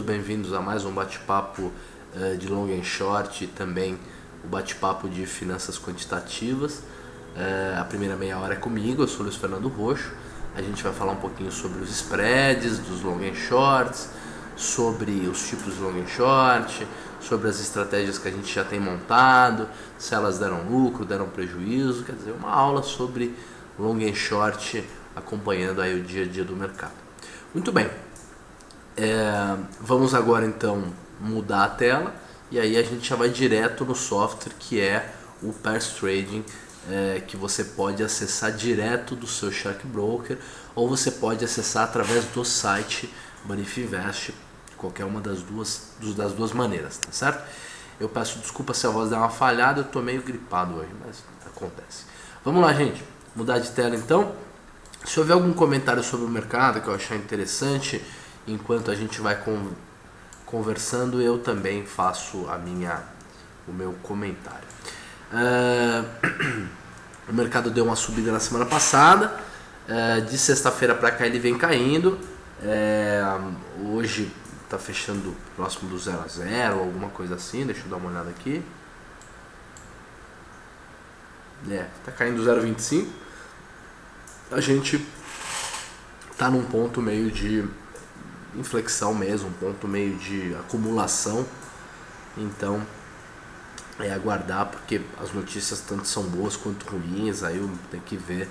bem-vindos a mais um bate-papo de long and short e também o bate-papo de finanças quantitativas. A primeira meia hora é comigo, eu sou o Luiz Fernando Roxo. A gente vai falar um pouquinho sobre os spreads dos long and shorts, sobre os tipos de long and short, sobre as estratégias que a gente já tem montado, se elas deram lucro, deram prejuízo, quer dizer, uma aula sobre long and short acompanhando aí o dia a dia do mercado. Muito bem, vamos agora então mudar a tela e aí a gente já vai direto no software que é o Pairs Trading, que você pode acessar direto do seu Shark Broker ou você pode acessar através do site Bonifinvest, qualquer uma das duas maneiras, tá certo? Eu peço desculpa se a voz der uma falhada, eu tô meio gripado hoje, mas acontece. Vamos lá, gente, mudar de tela então. Se houver algum comentário sobre o mercado que eu achar interessante, enquanto a gente vai conversando, eu também faço o meu comentário. O mercado deu uma subida na semana passada, de sexta-feira para cá ele vem caindo, hoje está fechando próximo do 0 a 0, alguma coisa assim, deixa eu dar uma olhada aqui, está caindo 0,25, a gente está num ponto meio de inflexão mesmo, um ponto meio de acumulação, então aguardar, porque as notícias tanto são boas quanto ruins, aí eu tenho que ver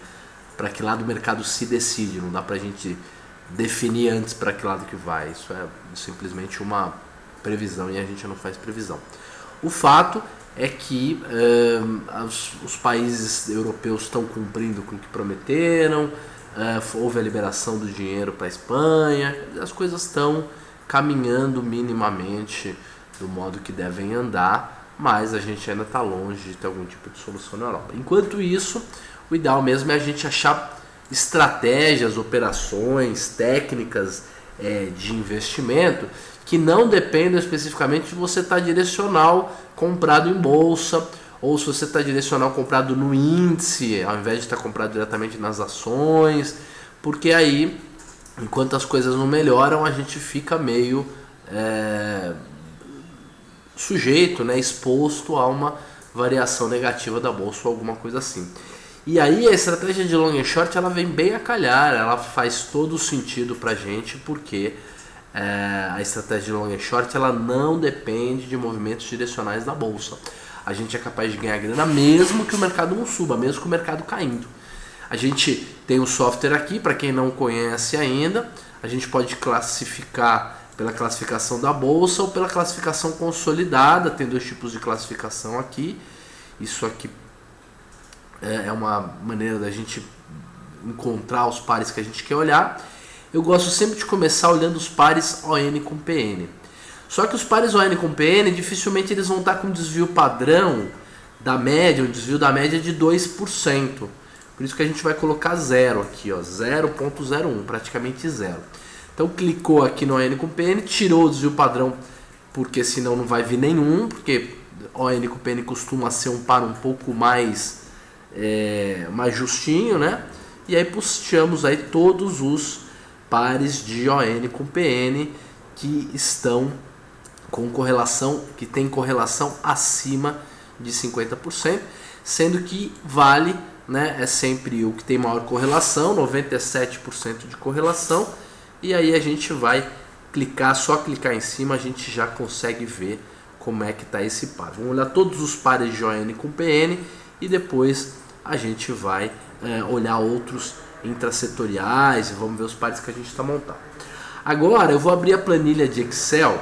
para que lado o mercado se decide, não dá pra gente definir antes para que lado que vai, isso é simplesmente uma previsão e a gente não faz previsão. O fato é que os países europeus estão cumprindo com o que prometeram, houve a liberação do dinheiro para a Espanha, as coisas estão caminhando minimamente do modo que devem andar, mas a gente ainda está longe de ter algum tipo de solução na Europa. Enquanto isso, o ideal mesmo é a gente achar estratégias, operações, técnicas de investimento que não dependam especificamente de você estar direcional comprado em bolsa, ou se você está direcional comprado no índice, ao invés de estar comprado diretamente nas ações, porque aí, enquanto as coisas não melhoram, a gente fica meio sujeito, exposto a uma variação negativa da bolsa ou alguma coisa assim. E aí a estratégia de long and short ela vem bem a calhar, ela faz todo o sentido para a gente, porque a estratégia de long and short ela não depende de movimentos direcionais da bolsa. A gente é capaz de ganhar grana mesmo que o mercado não suba, mesmo que o mercado caindo. A gente tem o software aqui, para quem não conhece ainda, a gente pode classificar pela classificação da bolsa ou pela classificação consolidada, tem dois tipos de classificação aqui. Isso aqui é uma maneira da gente encontrar os pares que a gente quer olhar. Eu gosto sempre de começar olhando os pares ON com PN. Só que os pares ON com PN, dificilmente eles vão estar com um desvio padrão da média, um desvio da média de 2%. Por isso que a gente vai colocar zero aqui, 0,01, praticamente zero. Então clicou aqui no ON com PN, tirou o desvio padrão, porque senão não vai vir nenhum, porque ON com PN costuma ser um par um pouco mais justinho, né? E aí puxamos aí todos os pares de ON com PN que estão com correlação, que tem correlação acima de 50%, sendo que vale, é sempre o que tem maior correlação, 97% de correlação, e aí a gente vai só clicar em cima, a gente já consegue ver como é que está esse par. Vamos olhar todos os pares de ON com PN e depois a gente vai olhar outros intrasetoriais e vamos ver os pares que a gente está montando. Agora eu vou abrir a planilha de Excel,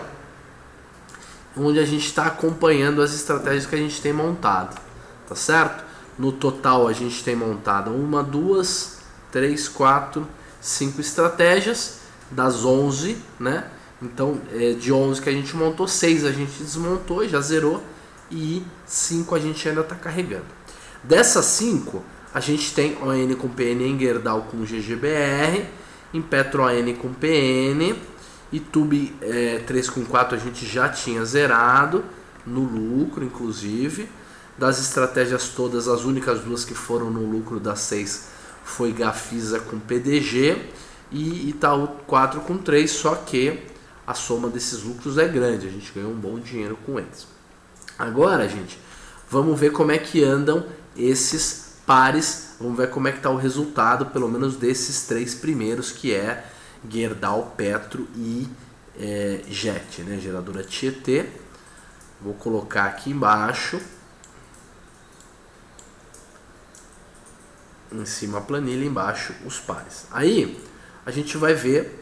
onde a gente está acompanhando as estratégias que a gente tem montado, tá certo? No total a gente tem montado 1, 2, 3, 4, 5 estratégias das 11, né? Então de 11 que a gente montou, 6 a gente desmontou, já zerou, e 5 a gente ainda está carregando. Dessas 5, a gente tem ON com PN em Gerdau com GGBR, em Petro ON com PN, e TUB 3 com 4 a gente já tinha zerado, no lucro inclusive. Das estratégias todas, as únicas duas que foram no lucro das 6 foi Gafisa com PDG e Itaú 4 com 3, só que a soma desses lucros é grande, a gente ganhou um bom dinheiro com eles. Agora, gente, vamos ver como é que andam esses pares, vamos ver como é que está o resultado, pelo menos desses três primeiros, que é Gerdau, Petro e JET, né? Geradora Tietê. Vou colocar aqui embaixo, em cima a planilha, embaixo os pares. Aí a gente vai ver,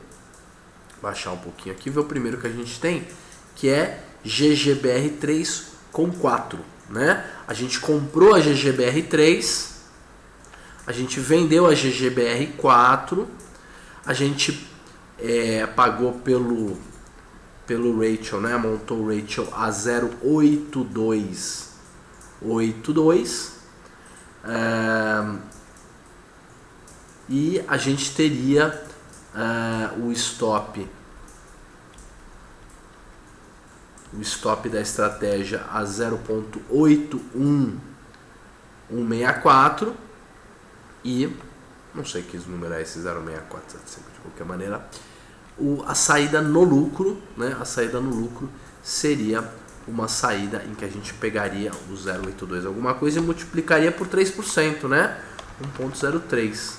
baixar um pouquinho aqui, ver o primeiro que a gente tem, que é GGBR3 com 4, né? A gente comprou a GGBR3, a gente vendeu a GGBR4, a gente pagou pelo Rachel, né? Montou o Rachel a 08282, e a gente teria o stop da estratégia a 0.81164 e não sei que número é esse 064, de qualquer maneira a saída no lucro, né? A saída no lucro seria uma saída em que a gente pegaria o 0,82 alguma coisa e multiplicaria por 3%, né? 1.03.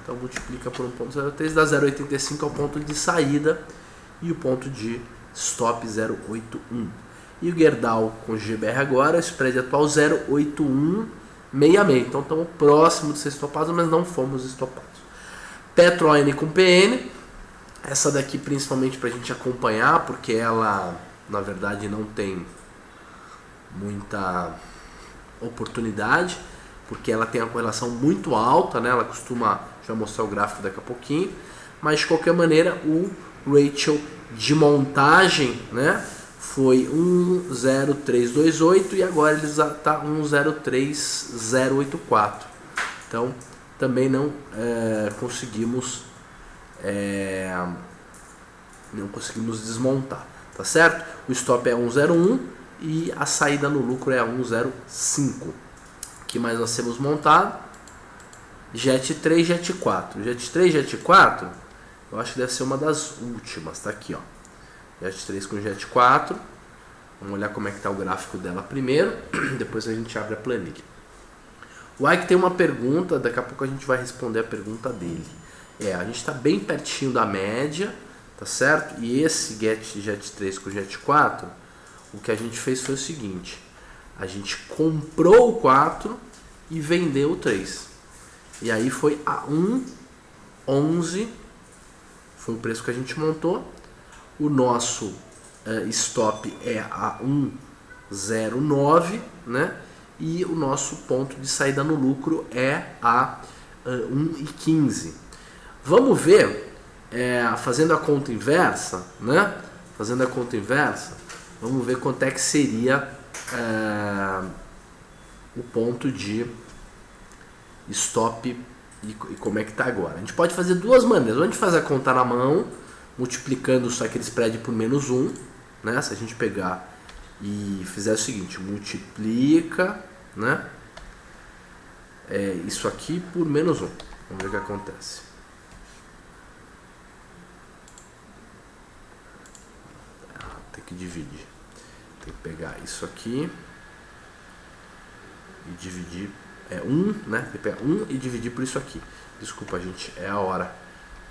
Então multiplica por 1.03, dá 0,85 ao ponto de saída e o ponto de stop 0,81. E o Gerdau com GBR agora, spread atual 0,8166. Então estamos próximo de ser estopados, mas não fomos estopados. Petro ON com PN. Essa daqui principalmente para a gente acompanhar, porque ela na verdade não tem muita oportunidade, porque ela tem uma correlação muito alta, né? Ela costuma, já mostrar o gráfico daqui a pouquinho, mas de qualquer maneira o Rachel de montagem, né, foi 10328 e agora ele está 103084. Então também não conseguimos desmontar, tá certo? O stop é 101 e a saída no lucro é 105. O que mais nós temos montado? JET 3, JET 4. JET 3, JET 4, eu acho que deve ser uma das últimas, tá aqui, ó. JET 3 com JET 4. Vamos olhar como é que tá o gráfico dela primeiro, depois a gente abre a planilha. O Ike tem uma pergunta, daqui a pouco a gente vai responder a pergunta dele. A gente está bem pertinho da média, tá certo? E esse JET 3 com JET 4, o que a gente fez foi o seguinte: a gente comprou o 4 e vendeu o 3. E aí foi a 1,11, foi o preço que a gente montou. O nosso stop é a 1,09, né? E o nosso ponto de saída no lucro é a 1,15. Vamos ver, fazendo a conta inversa, né? Fazendo a conta inversa, vamos ver quanto é que seria o ponto de stop e como é que está agora. A gente pode fazer duas maneiras. Ou a gente faz a conta na mão, multiplicando só aquele spread por menos 1, né? Se a gente pegar e fizer o seguinte, multiplica, né? Isso aqui por menos 1. Vamos ver o que acontece. Tem que dividir. Tem que pegar isso aqui e dividir. 1, né? Tem que pegar 1 e dividir por isso aqui. Desculpa, gente, é a hora.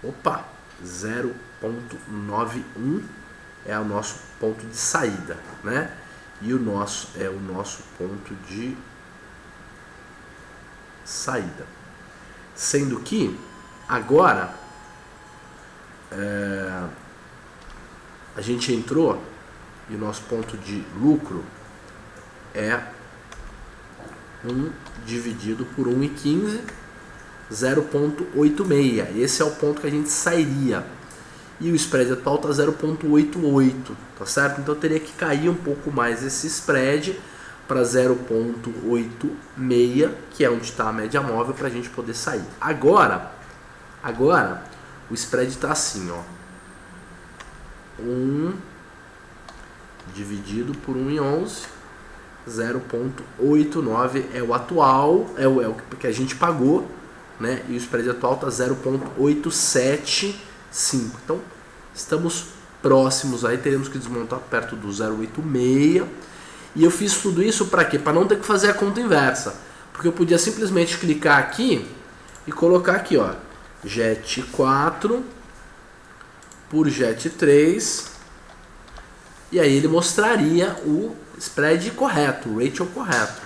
Opa! 0,91 é o nosso ponto de saída, né? E o nosso é o nosso ponto de saída. Sendo que agora a gente entrou e o nosso ponto de lucro é 1 dividido por 1,15, 0,86. Esse é o ponto que a gente sairia. E o spread atual está 0,88, tá certo? Então teria que cair um pouco mais esse spread para 0,86, que é onde está a média móvel, para a gente poder sair. Agora o spread está assim, ó. 1 dividido por 1,11, 0,89 é o atual, é o que a gente pagou, né? E o spread atual está 0,875. Então estamos próximos aí, teremos que desmontar perto do 0,86. E eu fiz tudo isso para quê? Para não ter que fazer a conta inversa. Porque eu podia simplesmente clicar aqui e colocar aqui, ó, JET 4 por JET 3. E aí ele mostraria o spread correto, o ratio correto.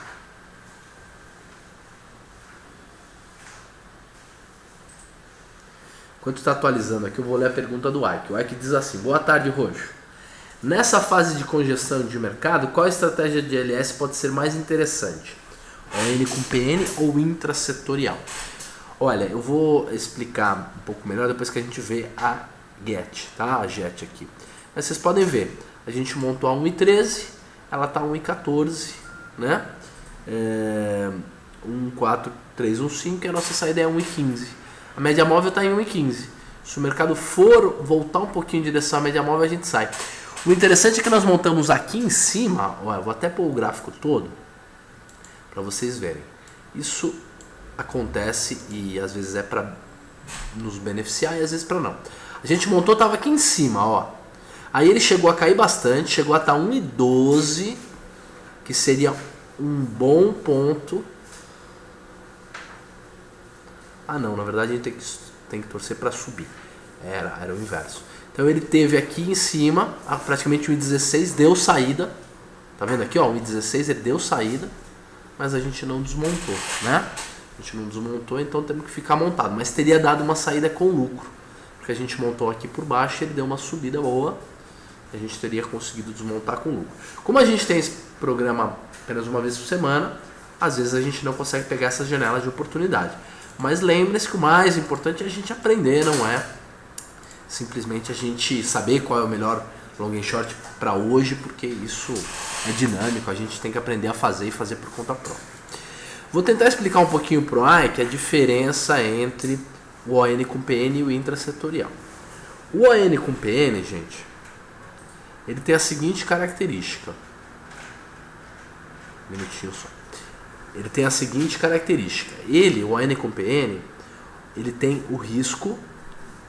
Enquanto está atualizando aqui, eu vou ler a pergunta do Ike. O Ike diz assim: boa tarde, Roxo. Nessa fase de congestão de mercado, qual estratégia de LS pode ser mais interessante? ON com PN ou intrasetorial? Olha, eu vou explicar um pouco melhor depois que a gente vê a GET, tá? A JET aqui. Mas vocês podem ver, a gente montou a 1,13, ela está a 1,14, né? 1,4315 e a nossa saída é 1,15. A média móvel está em 1,15. Se o mercado for voltar um pouquinho em direção à média móvel, a gente sai. O interessante é que nós montamos aqui em cima, ó, vou até pôr o gráfico todo para vocês verem. Isso acontece e às vezes é para nos beneficiar e às vezes para não. A gente montou, estava aqui em cima, ó. Aí ele chegou a cair bastante, chegou a estar 1,12, que seria um bom ponto. Ah não, na verdade a gente tem que torcer para subir. Era o inverso. Então ele teve aqui em cima, praticamente 1,16, deu saída. Tá vendo aqui, ó, 1,16 ele deu saída, mas a gente não desmontou, né? A gente não desmontou, então temos que ficar montado. Mas teria dado uma saída com lucro, porque a gente montou aqui por baixo, ele deu uma subida boa, a gente teria conseguido desmontar com lucro. Como a gente tem esse programa apenas uma vez por semana, às vezes a gente não consegue pegar essas janelas de oportunidade. Mas lembre-se que o mais importante é a gente aprender, não é simplesmente a gente saber qual é o melhor long and short para hoje, porque isso é dinâmico, a gente tem que aprender a fazer e fazer por conta própria. Vou tentar explicar um pouquinho para o Ike a diferença entre o ON com PN e o intrasetorial. O ON com PN, gente, ele tem a seguinte característica. Um minutinho só. Ele tem a seguinte característica. Ele, o ON com PN, ele tem o risco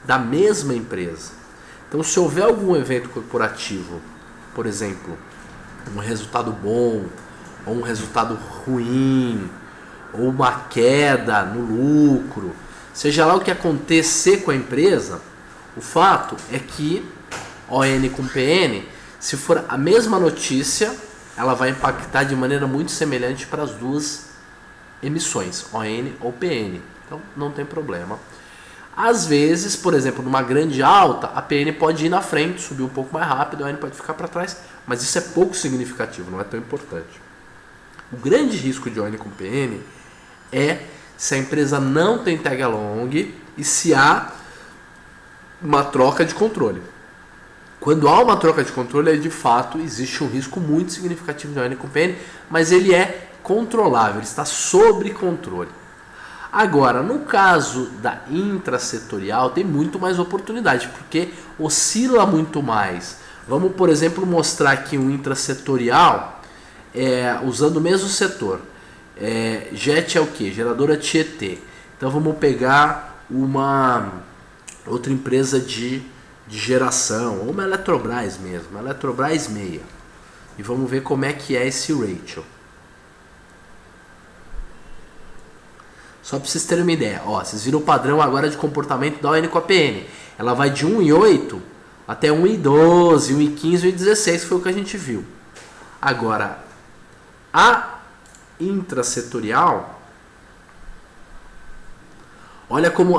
da mesma empresa. Então, se houver algum evento corporativo, por exemplo, um resultado bom, ou um resultado ruim, ou uma queda no lucro, seja lá o que acontecer com a empresa, o fato é que ON com PN, se for a mesma notícia, ela vai impactar de maneira muito semelhante para as duas emissões, ON ou PN. Então, não tem problema. Às vezes, por exemplo, numa grande alta, a PN pode ir na frente, subir um pouco mais rápido, a ON pode ficar para trás, mas isso é pouco significativo, não é tão importante. O grande risco de ON com PN é se a empresa não tem tag along e se há uma troca de controle. Quando há uma troca de controle, de fato, existe um risco muito significativo de ON com PN, mas ele é controlável, ele está sob controle. Agora, no caso da intrasetorial, tem muito mais oportunidade, porque oscila muito mais. Vamos, por exemplo, mostrar aqui um intrasetorial usando o mesmo setor. JET é o que? Geradora Tietê. Então vamos pegar uma outra empresa de geração, ou uma Eletrobras mesmo, uma Eletrobras meia. E vamos ver como é que é esse ratio. Só para vocês terem uma ideia, ó, vocês viram o padrão agora de comportamento da ON com a PN. Ela vai de 1,8 até 1,12, 1,15, 1,16, que foi o que a gente viu. Agora, a intrasetorial, olha como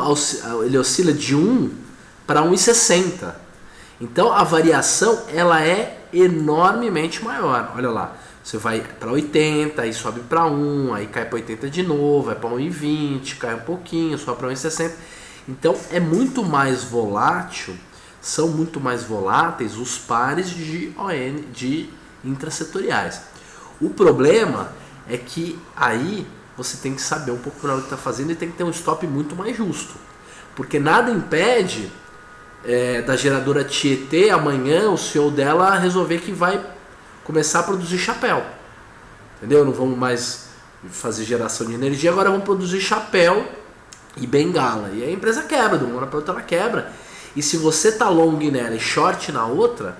ele oscila de 1 para 1,60. Então a variação ela é enormemente maior. Olha lá, você vai para 80, aí sobe para 1, aí cai para 80 de novo, vai para 1,20, cai um pouquinho, sobe para 1,60. Então é muito mais volátil, são muito mais voláteis os pares de ON, de intrasetoriais. O problema é que aí você tem que saber um pouco melhor o que está fazendo e tem que ter um stop muito mais justo. Porque nada impede da geradora Tietê amanhã o CEO dela resolver que vai começar a produzir chapéu. Entendeu? Não vamos mais fazer geração de energia, agora vamos produzir chapéu e bengala. E a empresa quebra, de uma hora para outra ela quebra. E se você está long nela e short na outra,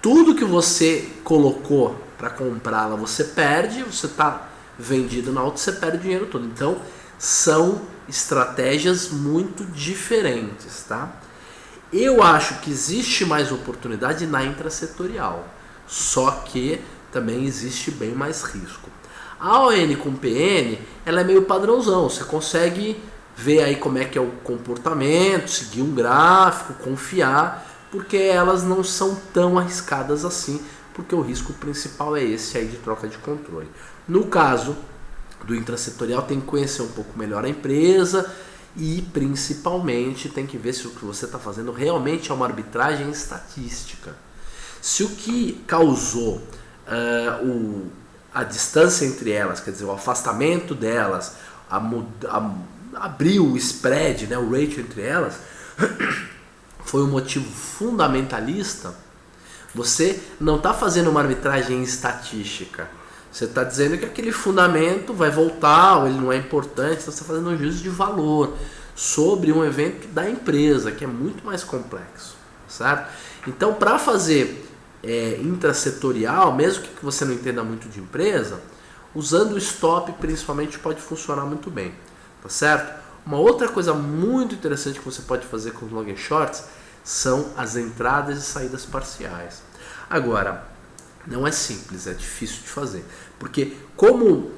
tudo que você colocou para comprá-la você perde, você está vendido na outra, você perde o dinheiro todo. Então são estratégias muito diferentes, tá? Eu acho que existe mais oportunidade na intrasetorial, só que também existe bem mais risco. A ON com PN, ela é meio padrãozão, você consegue ver aí como é que é o comportamento, seguir um gráfico, confiar, porque elas não são tão arriscadas assim, porque o risco principal é esse aí de troca de controle. No caso do intrasetorial, tem que conhecer um pouco melhor a empresa e principalmente tem que ver se o que você está fazendo realmente é uma arbitragem estatística. Se o que causou a distância entre elas, quer dizer, o afastamento delas, abriu o spread, né, o ratio entre elas, foi um motivo fundamentalista, você não está fazendo uma arbitragem estatística. Você está dizendo que aquele fundamento vai voltar, ou ele não é importante, você está fazendo um juízo de valor sobre um evento da empresa, que é muito mais complexo, certo? Então, para fazer intrasetorial, mesmo que você não entenda muito de empresa, usando o stop principalmente pode funcionar muito bem, tá certo? Uma outra coisa muito interessante que você pode fazer com os long and shorts são as entradas e saídas parciais. Agora, não é simples, é difícil de fazer, porque como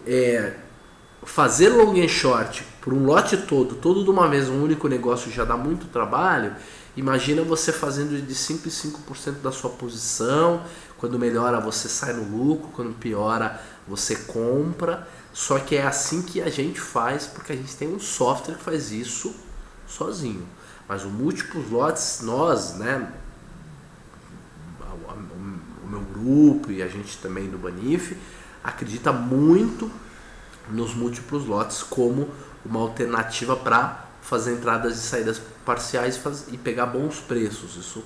fazer long and short por um lote todo de uma vez, um único negócio já dá muito trabalho. Imagina você fazendo de 5% em 5% da sua posição, quando melhora você sai no lucro, quando piora você compra. Só que é assim que a gente faz, porque a gente tem um software que faz isso sozinho. Mas o múltiplos lotes, nós, né, o meu grupo e a gente também do Banif, acredita muito nos múltiplos lotes como uma alternativa para fazer entradas e saídas parciais e pegar bons preços. Isso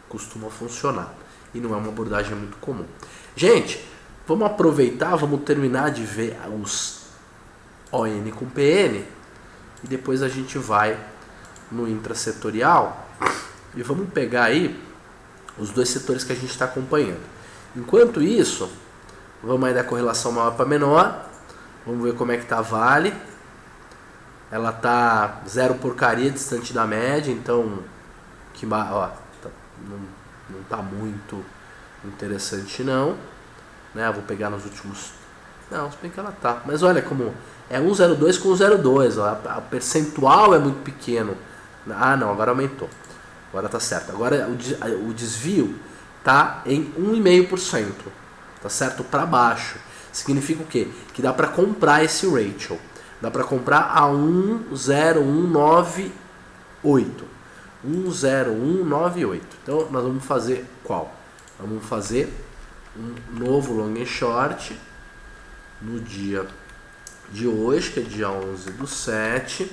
costuma funcionar e não é uma abordagem muito comum. Gente, vamos aproveitar, vamos terminar de ver os ON com PN e depois a gente vai no intrasetorial e vamos pegar aí os dois setores que a gente está acompanhando. Enquanto isso, vamos aí da correlação maior para menor, vamos ver como é que está a Vale. Ela tá zero porcaria distante da média, então não tá muito interessante não, né? Vou pegar nos últimos, não, se bem que ela tá, mas olha como é 1,02 com 1,02, a percentual é muito pequeno. Ah, não, agora aumentou, agora tá certo. Agora o desvio tá em 1,5%, tá certo, para baixo. Significa o quê? Que dá para comprar esse ratio. Dá para comprar a 10198. 10198. Então nós vamos fazer qual? Vamos fazer um novo long and short no dia de hoje, que é dia 11/7.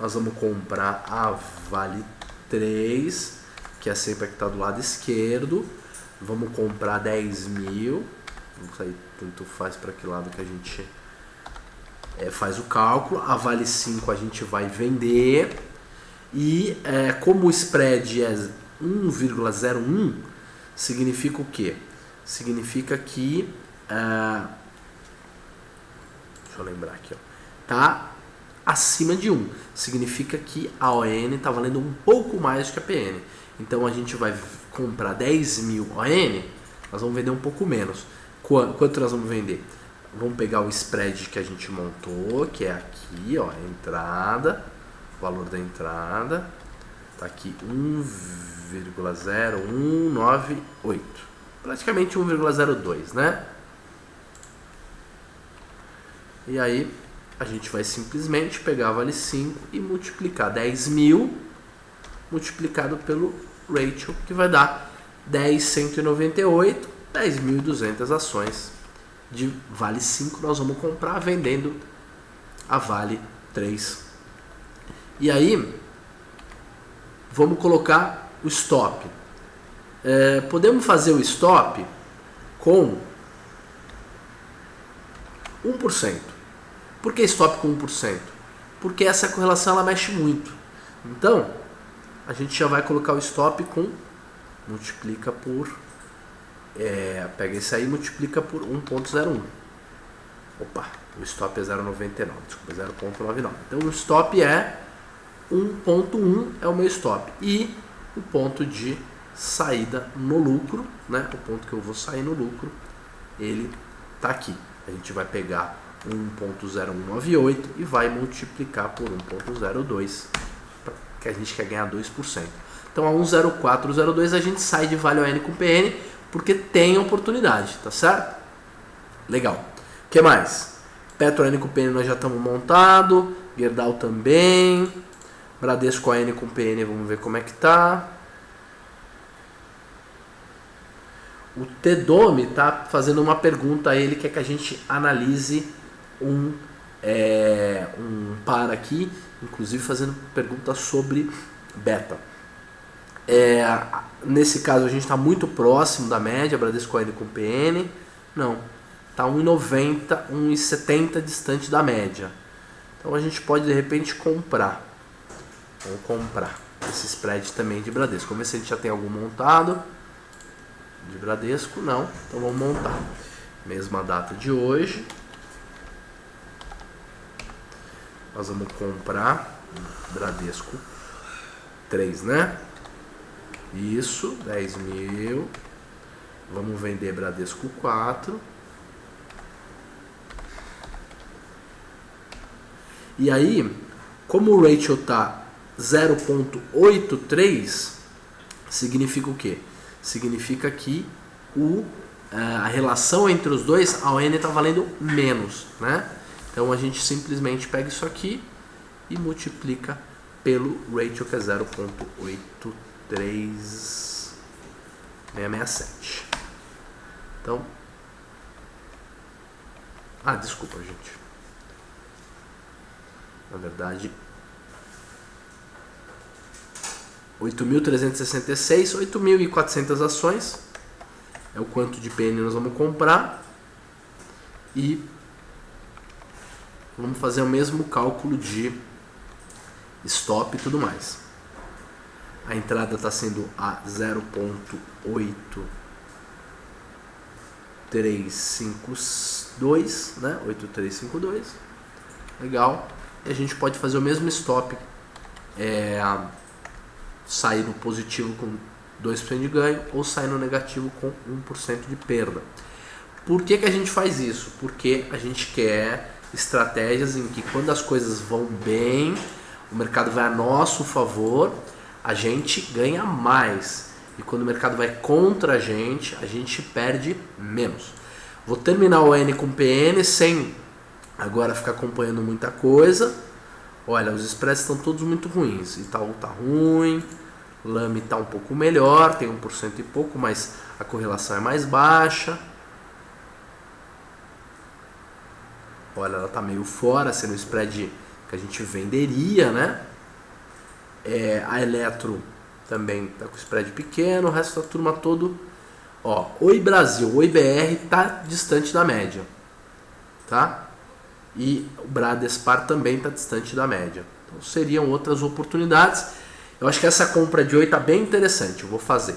Nós vamos comprar a Vale 3, que é sempre a que está do lado esquerdo. Vamos comprar 10 mil. Isso aí tanto faz para que lado que a gente faz o cálculo. A Vale 5 a gente vai vender. E como o spread é 1,01, significa o quê? Significa que deixa eu lembrar aqui, tá acima de 1. Significa que a ON está valendo um pouco mais que a PN. Então a gente vai comprar 10 mil ON, nós vamos vender um pouco menos. Quanto nós vamos vender? Vamos pegar o spread que a gente montou, que é aqui, ó, a entrada, o valor da entrada, tá aqui 1,0198, praticamente 1,02, né? E aí a gente vai simplesmente pegar a Vale 5 e multiplicar 10 mil multiplicado pelo ratio, que vai dar 10.198, 10.200 ações de Vale 5 nós vamos comprar vendendo a Vale 3. E aí vamos colocar o stop. Podemos fazer o stop com 1%. Por que stop com 1%? Porque essa correlação ela mexe muito. Então, a gente já vai colocar o stop com, multiplica por, pega esse aí e multiplica por 1.01. Opa, o stop é 0,99, desculpa, 0,99. Então o stop é 1.1 é o meu stop. E o ponto de saída no lucro, né? O ponto que eu vou sair no lucro, ele tá aqui. A gente vai pegar 1.0198 e vai multiplicar por 1.02, que a gente quer ganhar 2%. Então a 10402 a gente sai de Vale ON com PN porque tem oportunidade, tá certo? Legal. O que mais? Petro ON com PN nós já estamos montado, Gerdau também, Bradesco ON com PN, vamos ver como é que tá. O Tedome tá fazendo uma pergunta, ele quer que a gente analise um par aqui, inclusive fazendo pergunta sobre beta. Nesse caso a gente está muito próximo da média, Bradesco ON com PN, não, está 1,90, 1,70 distante da média. Então a gente pode de repente comprar. Vamos comprar esse spread também de Bradesco. Vamos ver se a gente já tem algum montado. De Bradesco, não. Então vamos montar. Mesma data de hoje. Nós vamos comprar Bradesco 3, né? Isso, 10 mil. Vamos vender Bradesco 4. E aí, como o ratio tá 0,83, significa o quê? Significa que a relação entre os dois, a ON está valendo menos, né? Então a gente simplesmente pega isso aqui e multiplica pelo ratio, que é 0,83667. Então, desculpa, gente. Na verdade, 8.366, 8.400 ações é o quanto de PN nós vamos comprar, e vamos fazer o mesmo cálculo de stop e tudo mais. A entrada está sendo a 0.8352, né? 8352, legal. E a gente pode fazer o mesmo stop, sair no positivo com 2% de ganho ou sair no negativo com 1% de perda. Por que a gente faz isso? Porque a gente quer estratégias em que, quando as coisas vão bem, o mercado vai a nosso favor, a gente ganha mais, e quando o mercado vai contra a gente perde menos. Vou terminar o ON com PN sem agora ficar acompanhando muita coisa. Olha, os spreads estão todos muito ruins. Itaú tá ruim, Lame tá um pouco melhor, tem 1% e pouco, mas a correlação é mais baixa. Olha, ela tá meio fora, sendo o spread que a gente venderia, né? A Eletro também tá com spread pequeno, o resto da turma todo. Oi Brasil, Oi BR tá distante da média, tá? E o Bradespar também está distante da média. Então seriam outras oportunidades. Eu acho que essa compra de Oi está bem interessante, eu vou fazer.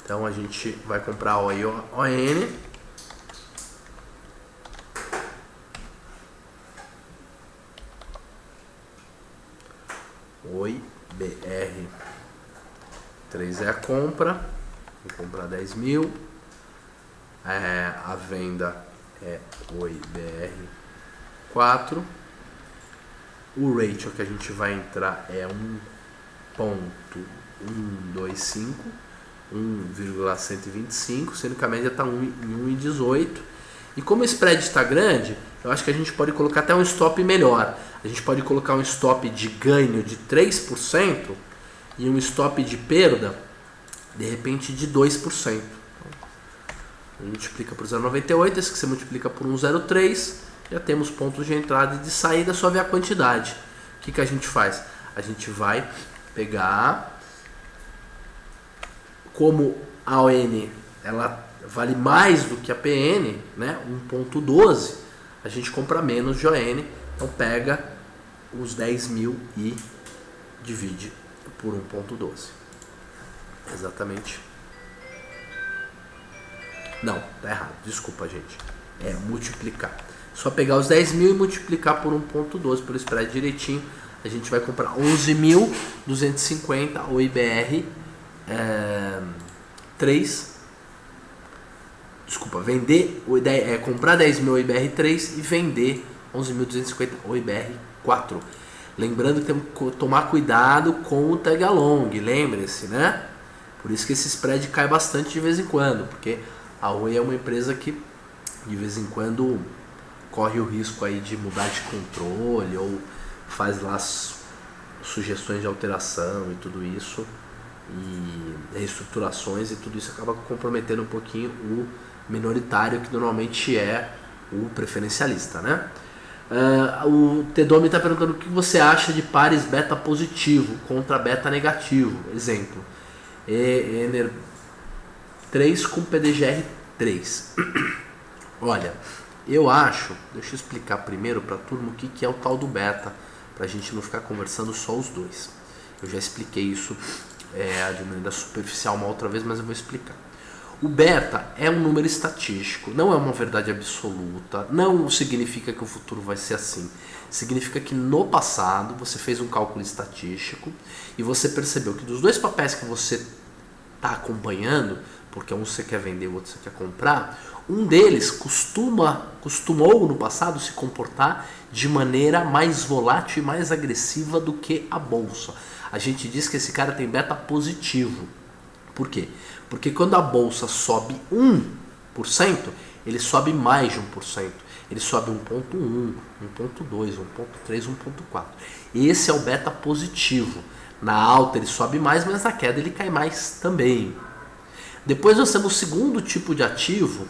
Então a gente vai comprar Oi ON. Oi BR 3 é a compra. Vou comprar 10 mil. A venda é Oi BR 4. O ratio que a gente vai entrar é 1.125, 1,125, sendo que a média está em 1,18. E como o spread está grande, eu acho que a gente pode colocar até um stop melhor. A gente pode colocar um stop de ganho de 3% e um stop de perda, de repente, de 2%. Multiplica por 0,98, esse que você multiplica por 1,03, já temos pontos de entrada e de saída, só ver a quantidade. O que a gente faz? A gente vai pegar, como a ON ela vale mais do que a PN, né, 1,12, a gente compra menos de ON, então pega os 10 mil e divide por 1.12. Exatamente. Não, tá errado. Desculpa, gente. É multiplicar. Só pegar os 10 mil e multiplicar por 1.12 pelo spread direitinho. A gente vai comprar 11.250 o IBR 3. Desculpa, vender comprar 10 mil o IBR 3 e vender 11.250 o IBR 4. Lembrando que temos que tomar cuidado com o tag along, lembre-se, né? Por isso que esse spread cai bastante de vez em quando, porque a Oi é uma empresa que de vez em quando corre o risco aí de mudar de controle ou faz lá sugestões de alteração e tudo isso, e reestruturações, e tudo isso acaba comprometendo um pouquinho o minoritário, que normalmente é o preferencialista, né? O Tedomi está perguntando o que você acha de pares beta positivo contra beta negativo. Exemplo, Ener 3 com PDGR 3. Olha, eu acho, deixa eu explicar primeiro para a turma o que é o tal do beta, para a gente não ficar conversando só os dois. Eu já expliquei isso de maneira superficial uma outra vez, mas eu vou explicar. O beta é um número estatístico, não é uma verdade absoluta, não significa que o futuro vai ser assim. Significa que no passado você fez um cálculo estatístico e você percebeu que dos dois papéis que você está acompanhando, porque um você quer vender e o outro você quer comprar, um deles costumou no passado se comportar de maneira mais volátil e mais agressiva do que a bolsa. A gente diz que esse cara tem beta positivo. Por quê? Porque quando a bolsa sobe 1%, ele sobe mais de 1%. Ele sobe 1.1, 1.2, 1.3, 1.4. Esse é o beta positivo. Na alta ele sobe mais, mas na queda ele cai mais também. Depois nós temos o segundo tipo de ativo,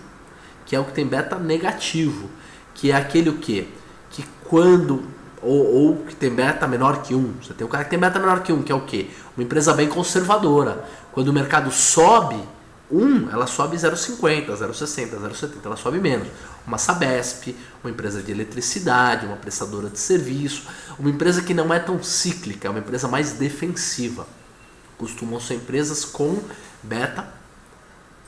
que é o que tem beta negativo, que é aquele o quê? Que quando ou que tem beta menor que 1. Você tem um cara que tem beta menor que 1, que é o quê? Uma empresa bem conservadora. Quando o mercado sobe 1, ela sobe 0,50, 0,60, 0,70, ela sobe menos. Uma Sabesp, uma empresa de eletricidade, uma prestadora de serviço, uma empresa que não é tão cíclica, é uma empresa mais defensiva. Costumam ser empresas com beta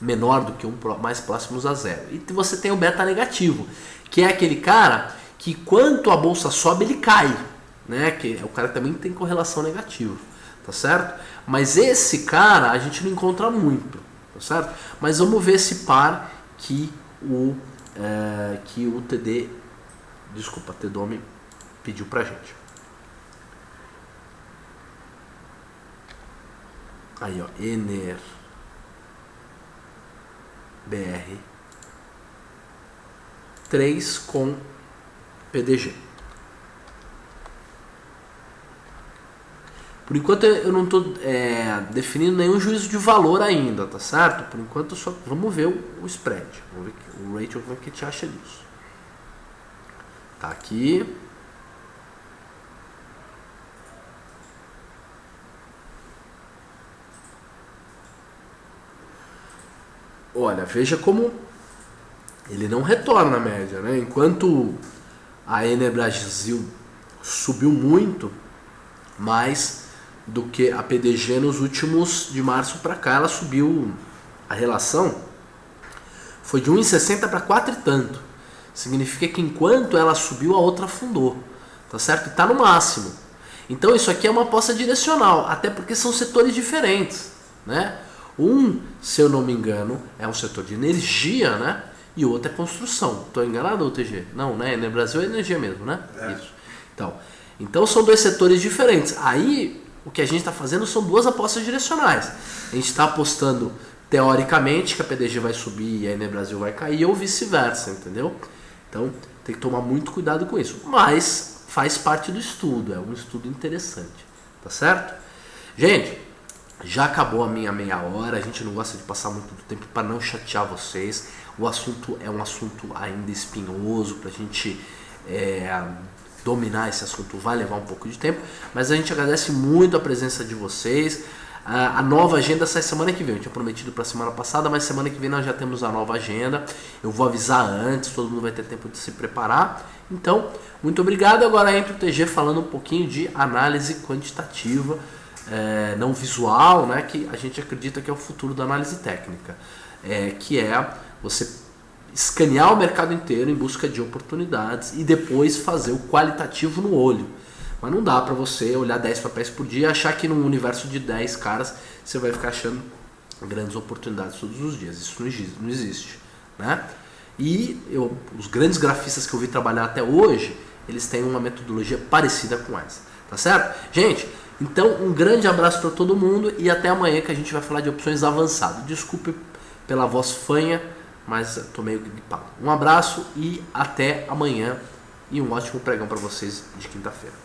menor do que 1, mais próximos a 0. E você tem o beta negativo, que é aquele cara que quanto a bolsa sobe, ele cai, né? Que é o cara que também tem correlação negativa, tá certo? Mas esse cara a gente não encontra muito, tá certo? Mas vamos ver esse par que o Tedomi pediu pra gente. Aí, ó, Ener BR 3 com PDG. Por enquanto eu não estou definindo nenhum juízo de valor ainda, tá certo? Por enquanto só vamos ver o spread. Vamos ver o Rachel, o que te acha disso. Tá aqui. Olha, veja como ele não retorna a média, né? Enquanto a Ener Brasil subiu muito mais do que a PDG nos últimos de março para cá, ela subiu, a relação foi de 1,60 para 4 e tanto. Significa que enquanto ela subiu, a outra afundou, tá certo? E está no máximo. Então isso aqui é uma aposta direcional, até porque são setores diferentes, né? Se eu não me engano, é um setor de energia, né? E o outro é construção. Estou enganado, TG? Não, né? No Brasil é energia mesmo, né? É. Isso. Então são dois setores diferentes. Aí o que a gente está fazendo são duas apostas direcionais. A gente está apostando teoricamente que a PDG vai subir e a Ener Brasil vai cair, ou vice-versa, entendeu? Então tem que tomar muito cuidado com isso. Mas faz parte do estudo, é um estudo interessante, tá certo? Gente, já acabou a minha meia hora, a gente não gosta de passar muito tempo para não chatear vocês. O assunto é um assunto ainda espinhoso, para a gente dominar esse assunto vai levar um pouco de tempo, mas a gente agradece muito a presença de vocês. A nova agenda sai semana que vem. Eu tinha prometido para semana passada, mas semana que vem nós já temos a nova agenda. Eu vou avisar antes, todo mundo vai ter tempo de se preparar. Então, muito obrigado. Agora entra o TG falando um pouquinho de análise quantitativa, não visual, né, que a gente acredita que é o futuro da análise técnica, que é você escanear o mercado inteiro em busca de oportunidades e depois fazer o qualitativo no olho. Mas não dá para você olhar 10 papéis por dia e achar que num universo de 10 caras você vai ficar achando grandes oportunidades todos os dias. Isso não existe, né? E os grandes grafistas que eu vi trabalhar até hoje, eles têm uma metodologia parecida com essa, tá certo? Gente, então um grande abraço para todo mundo e até amanhã que a gente vai falar de opções avançadas. Desculpe pela voz fanha, mas estou meio gripado. Um abraço e até amanhã e um ótimo pregão para vocês de quinta-feira.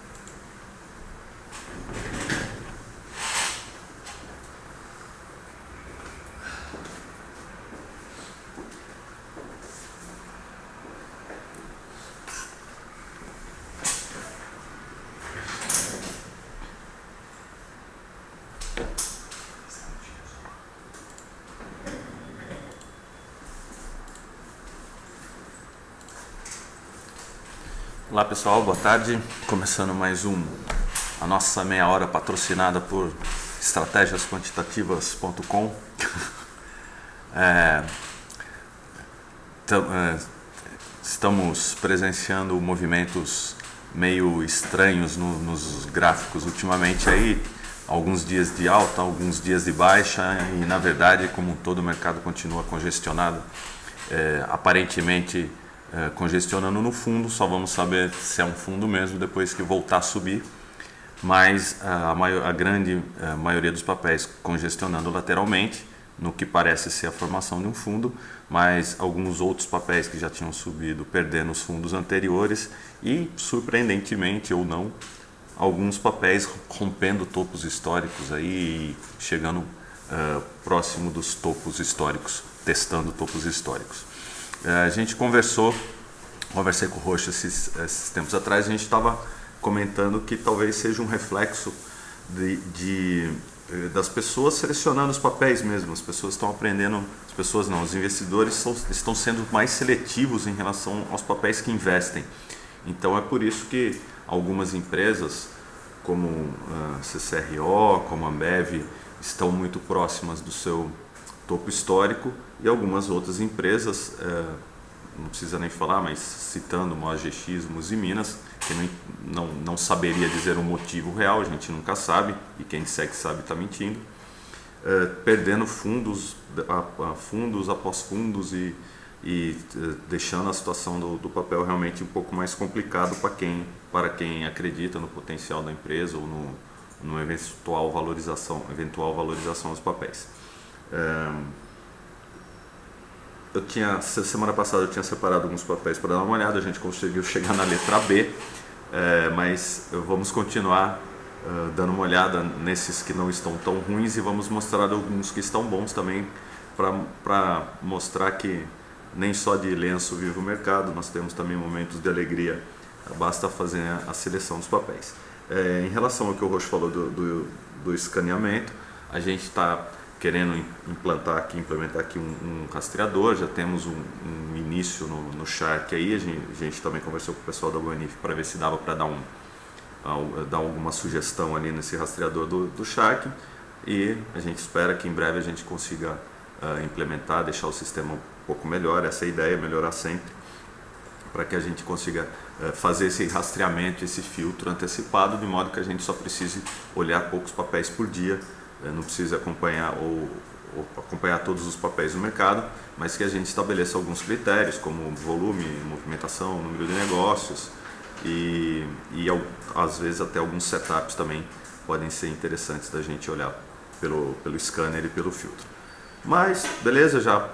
Olá pessoal, boa tarde. Começando mais a nossa meia hora patrocinada por estratégiasquantitativas.com. Estamos presenciando movimentos meio estranhos nos gráficos ultimamente aí, alguns dias de alta, alguns dias de baixa e na verdade, como todo o mercado continua congestionado, aparentemente congestionando no fundo, só vamos saber se é um fundo mesmo depois que voltar a subir, mas a grande maioria dos papéis congestionando lateralmente, no que parece ser a formação de um fundo, mas alguns outros papéis que já tinham subido perdendo os fundos anteriores e, surpreendentemente ou não, alguns papéis rompendo topos históricos aí, chegando próximo dos topos históricos, testando topos históricos. A gente conversei com o Rocha esses tempos atrás, a gente estava comentando que talvez seja um reflexo das pessoas selecionando os papéis mesmo. As pessoas estão aprendendo, os investidores estão sendo mais seletivos em relação aos papéis que investem. Então é por isso que algumas empresas, como a CCRO, como a Ambev, estão muito próximas do seu topo histórico, e algumas outras empresas, não precisa nem falar, mas citando uma AGX, Minas, que não saberia dizer o motivo real, a gente nunca sabe, e quem disser que sabe está mentindo, perdendo fundos após fundos e deixando a situação do papel realmente um pouco mais complicado para quem acredita no potencial da empresa ou no eventual valorização dos papéis. Semana passada eu tinha separado alguns papéis para dar uma olhada, a gente conseguiu chegar na letra B, mas vamos continuar dando uma olhada nesses que não estão tão ruins e vamos mostrar alguns que estão bons também, para mostrar que nem só de lenço vive o mercado, nós temos também momentos de alegria, basta fazer a seleção dos papéis. Em relação ao que o Rocha falou do escaneamento, a gente está querendo implementar aqui um rastreador, já temos um início no Shark aí, a gente também conversou com o pessoal da Buenif para ver se dava para dar alguma sugestão ali nesse rastreador do Shark, e a gente espera que em breve a gente consiga implementar, deixar o sistema um pouco melhor. Essa é a ideia, melhorar sempre, para que a gente consiga fazer esse rastreamento, esse filtro antecipado, de modo que a gente só precise olhar poucos papéis por dia, não precisa acompanhar acompanhar todos os papéis do mercado, mas que a gente estabeleça alguns critérios, como volume, movimentação, número de negócios e às vezes até alguns setups também podem ser interessantes da gente olhar pelo scanner e pelo filtro. Mas beleza, já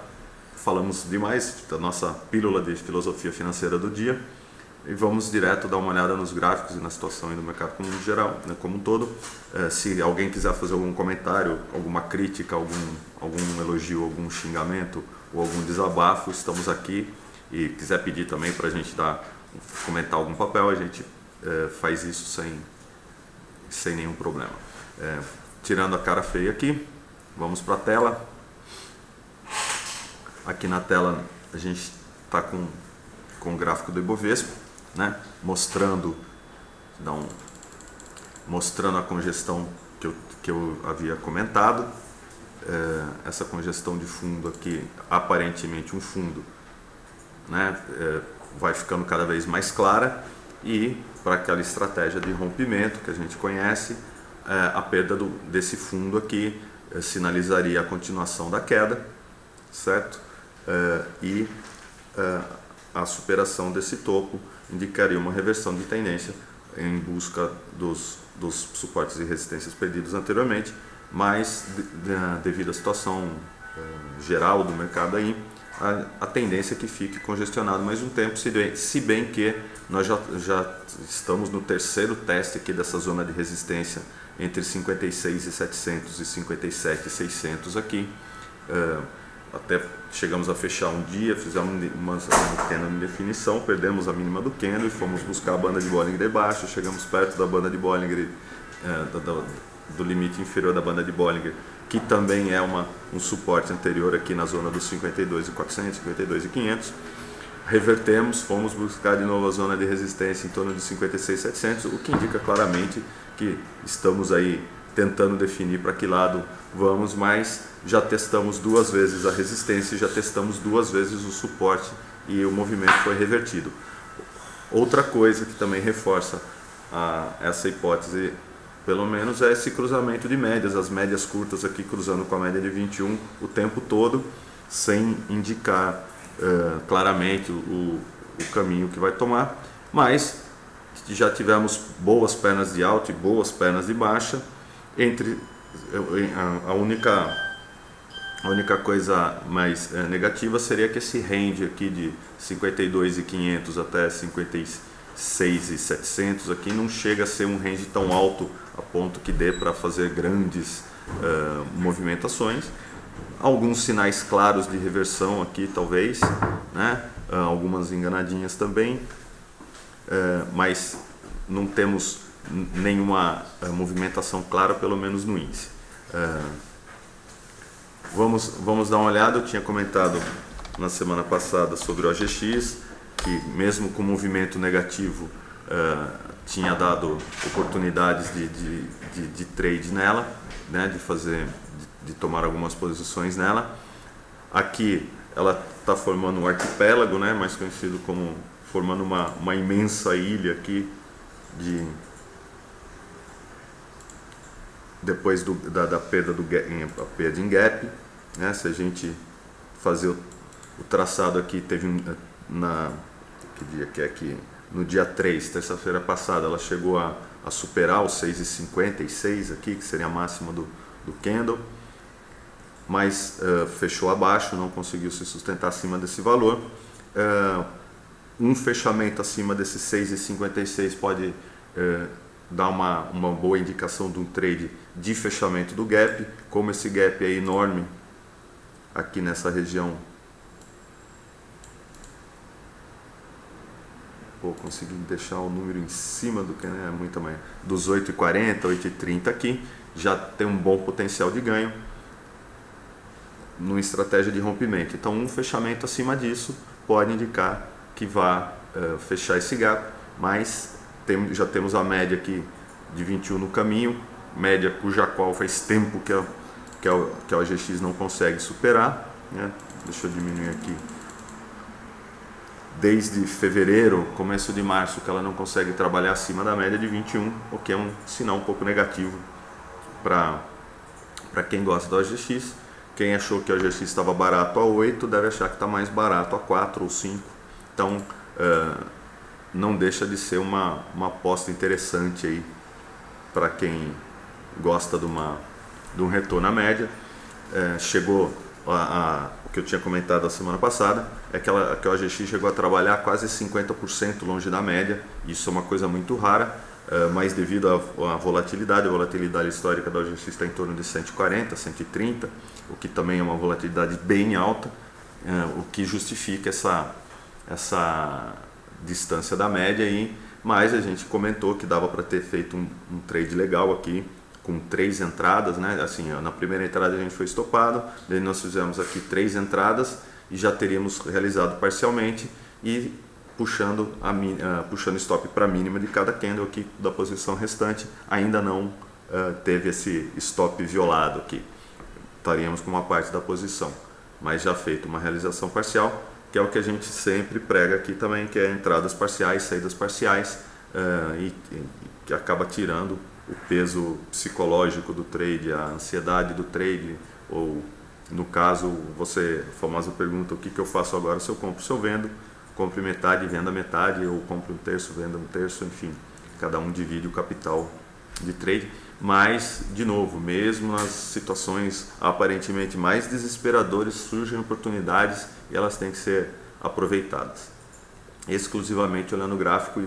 falamos demais da nossa pílula de filosofia financeira do dia. E vamos direto dar uma olhada nos gráficos e na situação aí do mercado como geral, né, como um todo. Se alguém quiser fazer algum comentário, alguma crítica, algum elogio, algum xingamento ou algum desabafo, estamos aqui. E quiser pedir também para a gente comentar algum papel, a gente faz isso sem nenhum problema. tirando a cara feia aqui, vamos para a tela. Aqui na tela a gente está com o gráfico do Ibovespa, né? Mostrando a congestão que eu havia comentado. Essa congestão de fundo aqui, aparentemente um fundo, né? Vai ficando cada vez mais clara, e para aquela estratégia de rompimento que a gente conhece, a perda desse fundo aqui sinalizaria a continuação da queda, certo? E a superação desse topo indicaria uma reversão de tendência em busca dos suportes e resistências perdidos anteriormente, mas devido à situação geral do mercado aí, a tendência é que fique congestionado mais um tempo, se bem que nós já estamos no terceiro teste aqui dessa zona de resistência entre 56.700 e 57.600 aqui. Até chegamos a fechar um dia, fizemos uma pequena definição, perdemos a mínima do candle e fomos buscar a banda de Bollinger de baixo, chegamos perto da banda de Bollinger, do limite inferior da banda de Bollinger, que também é um suporte anterior aqui na zona dos 52.400, 52.500. Revertemos, fomos buscar de novo a zona de resistência em torno de 56.700, o que indica claramente que estamos aí tentando definir para que lado vamos, mas já testamos 2 vezes a resistência e já testamos 2 vezes o suporte e o movimento foi revertido. Outra coisa que também reforça essa hipótese, pelo menos, é esse cruzamento de médias, as médias curtas aqui cruzando com a média de 21 o tempo todo, sem indicar claramente o caminho que vai tomar, mas já tivemos boas pernas de alta e boas pernas de baixa. A única coisa mais negativa seria que esse range aqui de 52.500 até 56.700 aqui não chega a ser um range tão alto a ponto que dê para fazer grandes movimentações. Alguns sinais claros de reversão aqui talvez, né? Algumas enganadinhas também, mas não temos nenhuma movimentação clara, pelo menos no índice. Vamos dar uma olhada. Eu tinha comentado na semana passada sobre o OGX, que mesmo com movimento negativo tinha dado oportunidades de trade nela, né, de tomar algumas posições nela. Aqui ela está formando um arquipélago, né, mais conhecido como formando uma imensa ilha aqui depois da perda a perda em gap, né? Se a gente fazer o traçado aqui, teve que dia que é aqui? No dia 3, terça-feira passada, ela chegou a superar os 6,56 aqui, que seria a máxima do candle, mas fechou abaixo, não conseguiu se sustentar acima desse valor. Um fechamento acima desses 6,56 pode dar uma boa indicação de um trade de fechamento do gap. Como esse gap é enorme aqui nessa região, consegui deixar o número em cima do que é muito mais, dos 8,40, 8,30 aqui, já tem um bom potencial de ganho numa estratégia de rompimento. Então um fechamento acima disso pode indicar que vá fechar esse gap, mas já temos a média aqui de 21 no caminho, média cuja qual faz tempo que a OGX não consegue superar, né? Deixa eu diminuir aqui. Desde fevereiro, começo de março, que ela não consegue trabalhar acima da média de 21, o que é um sinal um pouco negativo para quem gosta da OGX. Quem achou que a OGX estava barato a 8, deve achar que está mais barato a 4 ou 5. Então, não deixa de ser uma aposta interessante aí para quem gosta de um retorno à média. Chegou o que eu tinha comentado a semana passada, é que a OGX chegou a trabalhar quase 50% longe da média. Isso é uma coisa muito rara, mas devido à volatilidade, a volatilidade histórica da OGX está em torno de 140, 130, o que também é uma volatilidade bem alta, o que justifica essa distância da média aí. Mas a gente comentou que dava para ter feito um trade legal aqui com 3 entradas, né? Assim, na primeira entrada a gente foi estopado, daí nós fizemos aqui 3 entradas e já teríamos realizado parcialmente e puxando stop para a mínima de cada candle aqui da posição restante. Ainda não teve esse stop violado aqui, estaríamos com uma parte da posição, mas já feito uma realização parcial, que é o que a gente sempre prega aqui também, que é entradas parciais, saídas parciais, e que acaba tirando o peso psicológico do trade, a ansiedade do trade, ou no caso, a famosa pergunta, o que eu faço agora se eu compro, se eu vendo, compre metade, venda metade, ou compre um terço, venda um terço, enfim, cada um divide o capital de trade. Mas, de novo, mesmo nas situações aparentemente mais desesperadoras, surgem oportunidades e elas têm que ser aproveitadas. Exclusivamente olhando gráfico,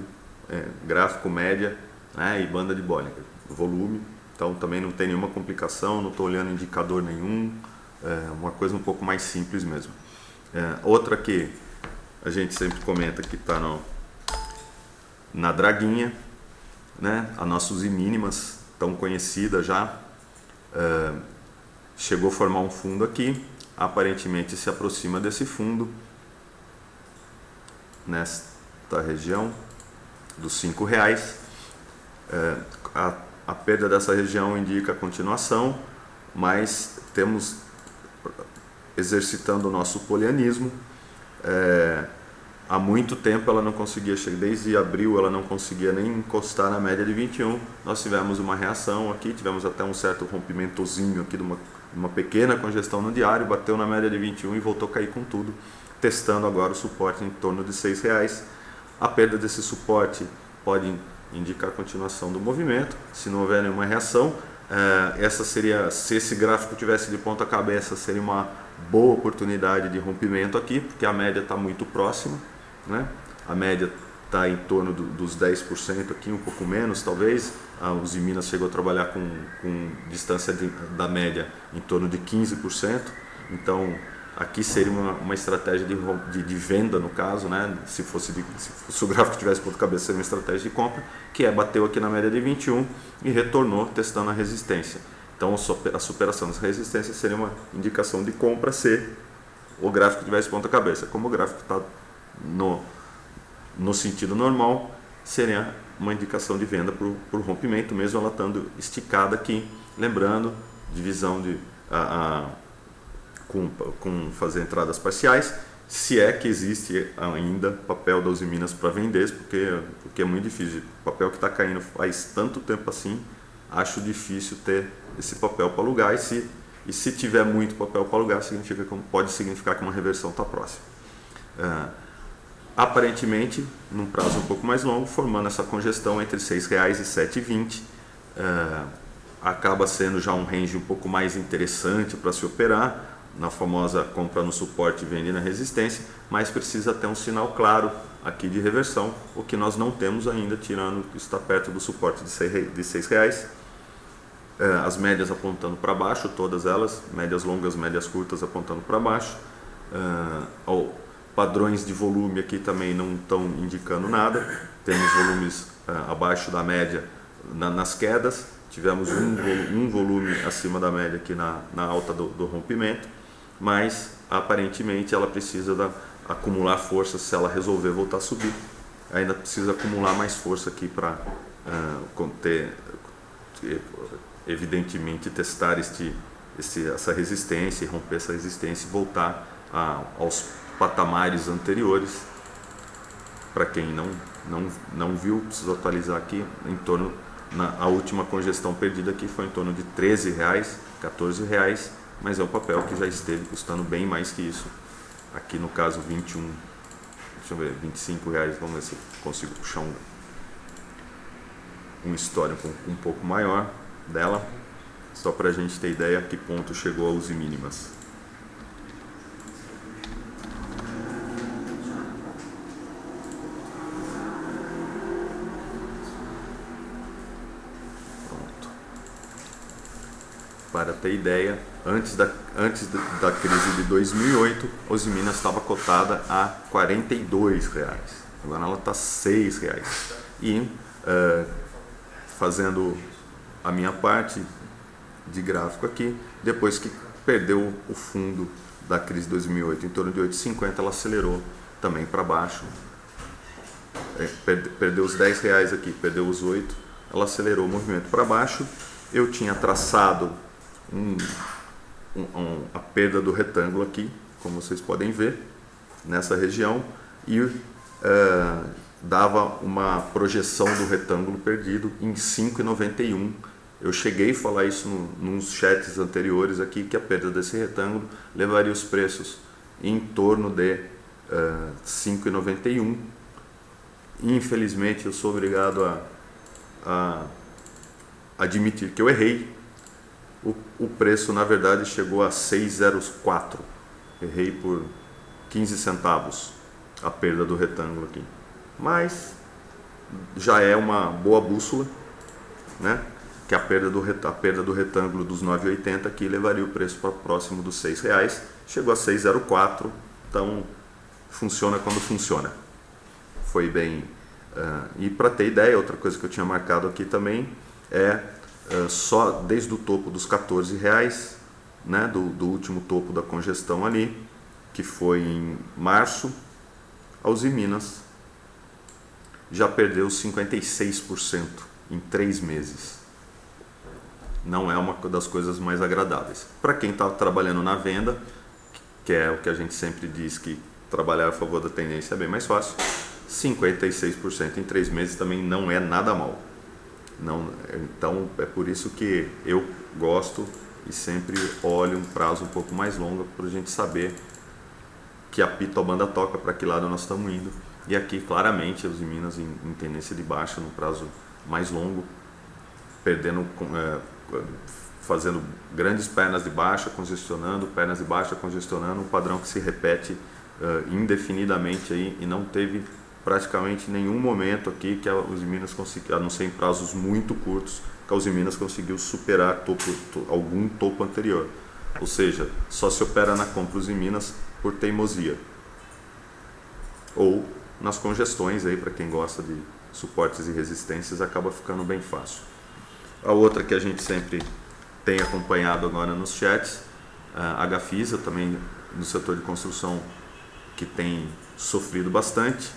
gráfico média, né, e banda de Bollinger, volume. Então também não tem nenhuma complicação, não estou olhando indicador nenhum, uma coisa um pouco mais simples mesmo. Outra que a gente sempre comenta que está na draguinha, né, a nossa Uzi mínimas, tão conhecida já, chegou a formar um fundo aqui, aparentemente se aproxima desse fundo, nesta região dos R$5. A perda dessa região indica a continuação, mas temos, exercitando o nosso polianismo, há muito tempo ela não conseguia chegar, desde abril ela não conseguia nem encostar na média de 21. Nós tivemos uma reação aqui, tivemos até um certo rompimentozinho aqui de uma pequena congestão no diário, bateu na média de 21 e voltou a cair com tudo, testando agora o suporte em torno de R$6. A perda desse suporte pode indicar a continuação do movimento, se não houver nenhuma reação. Essa seria, se esse gráfico tivesse de ponta cabeça, seria uma boa oportunidade de rompimento aqui, porque a média está muito próxima, né? A média está em torno dos 10% aqui, um pouco menos talvez. A Uzi Minas chegou a trabalhar com distância da média em torno de 15%, então aqui seria uma estratégia de venda, no caso, né? Se o gráfico tivesse ponto cabeça, seria uma estratégia de compra, que bateu aqui na média de 21 e retornou testando a resistência. Então a superação dessa resistência seria uma indicação de compra se o gráfico tivesse ponta cabeça. Como o gráfico está no sentido normal, seria uma indicação de venda para o rompimento, mesmo ela estando esticada aqui. Lembrando, divisão com fazer entradas parciais, se é que existe ainda papel da Uzi Minas para vender, porque é muito difícil. O papel que está caindo faz tanto tempo assim, acho difícil ter esse papel para alugar, e se tiver muito papel para alugar, pode significar que uma reversão está próxima. Aparentemente, num prazo um pouco mais longo, formando essa congestão entre R$6 e R$7,20, acaba sendo já um range um pouco mais interessante para se operar, na famosa compra no suporte e venda na resistência, mas precisa ter um sinal claro aqui de reversão, o que nós não temos ainda, tirando que está perto do suporte de R$6. As médias apontando para baixo, todas elas, médias longas, médias curtas apontando para baixo. Padrões de volume aqui também não estão indicando nada, temos volumes abaixo da média nas quedas, tivemos um volume acima da média aqui na alta do rompimento, mas aparentemente ela precisa acumular força. Se ela resolver voltar a subir, ainda precisa acumular mais força aqui para evidentemente testar essa resistência e romper essa resistência e voltar aos patamares anteriores. Para quem não viu, preciso atualizar aqui, a última congestão perdida aqui foi em torno de R$13, R$14, mas é um papel que já esteve custando bem mais que isso. Aqui no caso 21, deixa eu ver, R$25, vamos ver se eu consigo puxar um histórico um pouco maior dela, só para a gente ter ideia a que ponto chegou a Uzi mínimas. Para ter ideia, antes da crise de 2008, a Uzi Minas estava cotada a R$42, agora ela está R$6. E fazendo a minha parte de gráfico aqui. Depois que perdeu o fundo da crise de 2008 em torno de 8,50, ela acelerou também para baixo. Perdeu os R$10 aqui, perdeu os 8, ela acelerou o movimento para baixo. Eu tinha traçado a perda do retângulo aqui, como vocês podem ver, nessa região, e dava uma projeção do retângulo perdido em 5,91. Eu cheguei a falar isso nos chats anteriores aqui, que a perda desse retângulo levaria os preços em torno de 5,91. Infelizmente eu sou obrigado a admitir que eu errei. O preço na verdade chegou a 6,04. Errei por 15 centavos a perda do retângulo aqui. Mas já é uma boa bússola, né? Que a perda do retângulo dos 9,80 aqui levaria o preço para próximo dos R$6. Chegou a 6,04. Então funciona quando funciona. Foi bem. E para ter ideia, outra coisa que eu tinha marcado aqui também só desde o topo dos R$14, né, do último topo da congestão ali, que foi em março, a Usiminas já perdeu 56% em 3 meses. Não é uma das coisas mais agradáveis. Para quem está trabalhando na venda, que é o que a gente sempre diz, que trabalhar a favor da tendência é bem mais fácil, 56% em 3 meses também não é nada mal. Não, então é por isso que eu gosto e sempre olho um prazo um pouco mais longo para a gente saber que apito a banda toca, para que lado nós estamos indo. E aqui claramente os Minas em tendência de baixa no prazo mais longo, fazendo grandes pernas de baixa, congestionando, um padrão que se repete indefinidamente aí, e não teve praticamente nenhum momento aqui que a Usiminas conseguiu, a não ser em prazos muito curtos, que a Usiminas conseguiu superar algum topo anterior. Ou seja, só se opera na compra Usiminas por teimosia. Ou nas congestões, aí para quem gosta de suportes e resistências, acaba ficando bem fácil. A outra que a gente sempre tem acompanhado agora nos chats, a Gafisa, também no setor de construção, que tem sofrido bastante.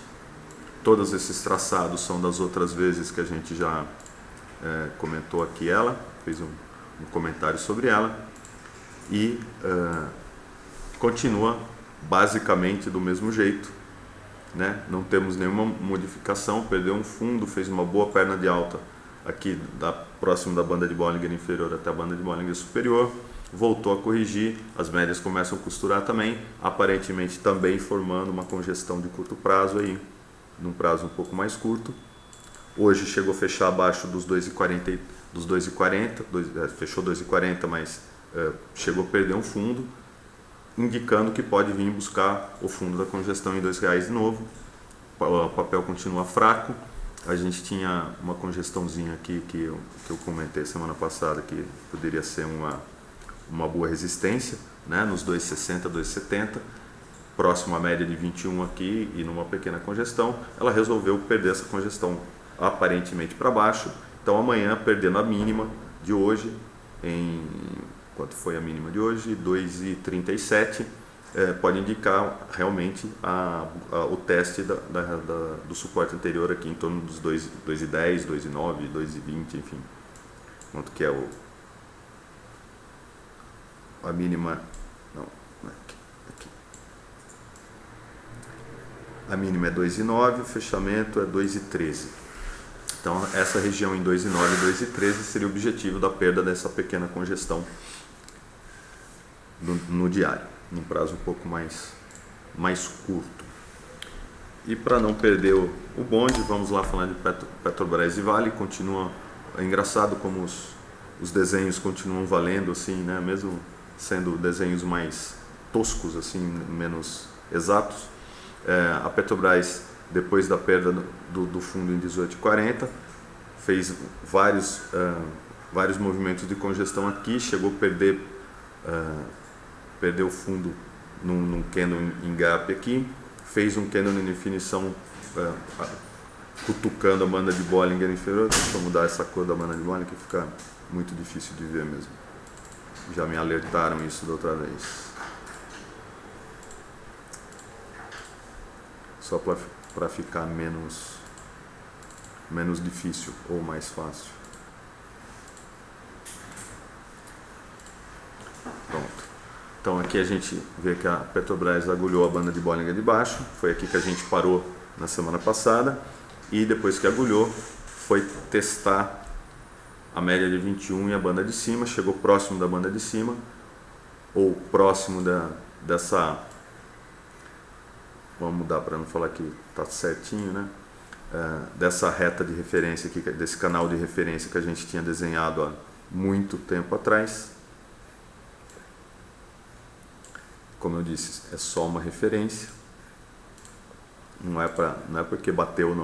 Todos esses traçados são das outras vezes que a gente já comentou aqui fez um comentário sobre ela, e continua basicamente do mesmo jeito, né? Não temos nenhuma modificação, perdeu um fundo, fez uma boa perna de alta aqui próximo da banda de Bollinger inferior até a banda de Bollinger superior, voltou a corrigir, as médias começam a costurar também, aparentemente também formando uma congestão de curto prazo aí, num prazo um pouco mais curto. Hoje chegou a fechar abaixo dos 2,40, fechou 2,40, mas chegou a perder um fundo, indicando que pode vir buscar o fundo da congestão em R$2 de novo. O papel continua fraco. A gente tinha uma congestãozinha aqui que eu comentei semana passada, que poderia ser uma boa resistência, né, nos 2,60, 2,70, próximo à média de 21 aqui, e numa pequena congestão. Ela resolveu perder essa congestão aparentemente para baixo. Então amanhã, perdendo a mínima de hoje, quanto foi a mínima de hoje? 2,37, pode indicar realmente o teste do suporte anterior aqui em torno dos 2,10, 2,9, 2,20, enfim. Quanto que é a mínima? Não, aqui. A mínima é 2,9, o fechamento é 2,13. Então essa região em 2,9 e 2,13 seria o objetivo da perda dessa pequena congestão no diário, num prazo um pouco mais curto. E para não perder o bonde, vamos lá falando de Petrobras e Vale. Continua, é engraçado como os desenhos continuam valendo assim, né? Mesmo sendo desenhos mais toscos, assim, menos exatos. A Petrobras, depois da perda do fundo em 18,40, fez vários movimentos de congestão aqui, chegou a perder o fundo num candle em gap aqui, fez um candle de definição cutucando a banda de Bollinger inferior. Deixa eu mudar essa cor da banda de Bollinger que fica muito difícil de ver mesmo. Já me alertaram isso da outra vez. Só para ficar menos difícil ou mais fácil. Pronto. Então aqui a gente vê que a Petrobras agulhou a banda de Bollinger de baixo. Foi aqui que a gente parou na semana passada. E depois que agulhou, foi testar a média de 21 e a banda de cima. Chegou próximo da banda de cima, ou próximo dessa... Vamos mudar para não falar que está certinho, né? Dessa reta de referência aqui, desse canal de referência que a gente tinha desenhado há muito tempo atrás. Como eu disse, é só uma referência, não é porque bateu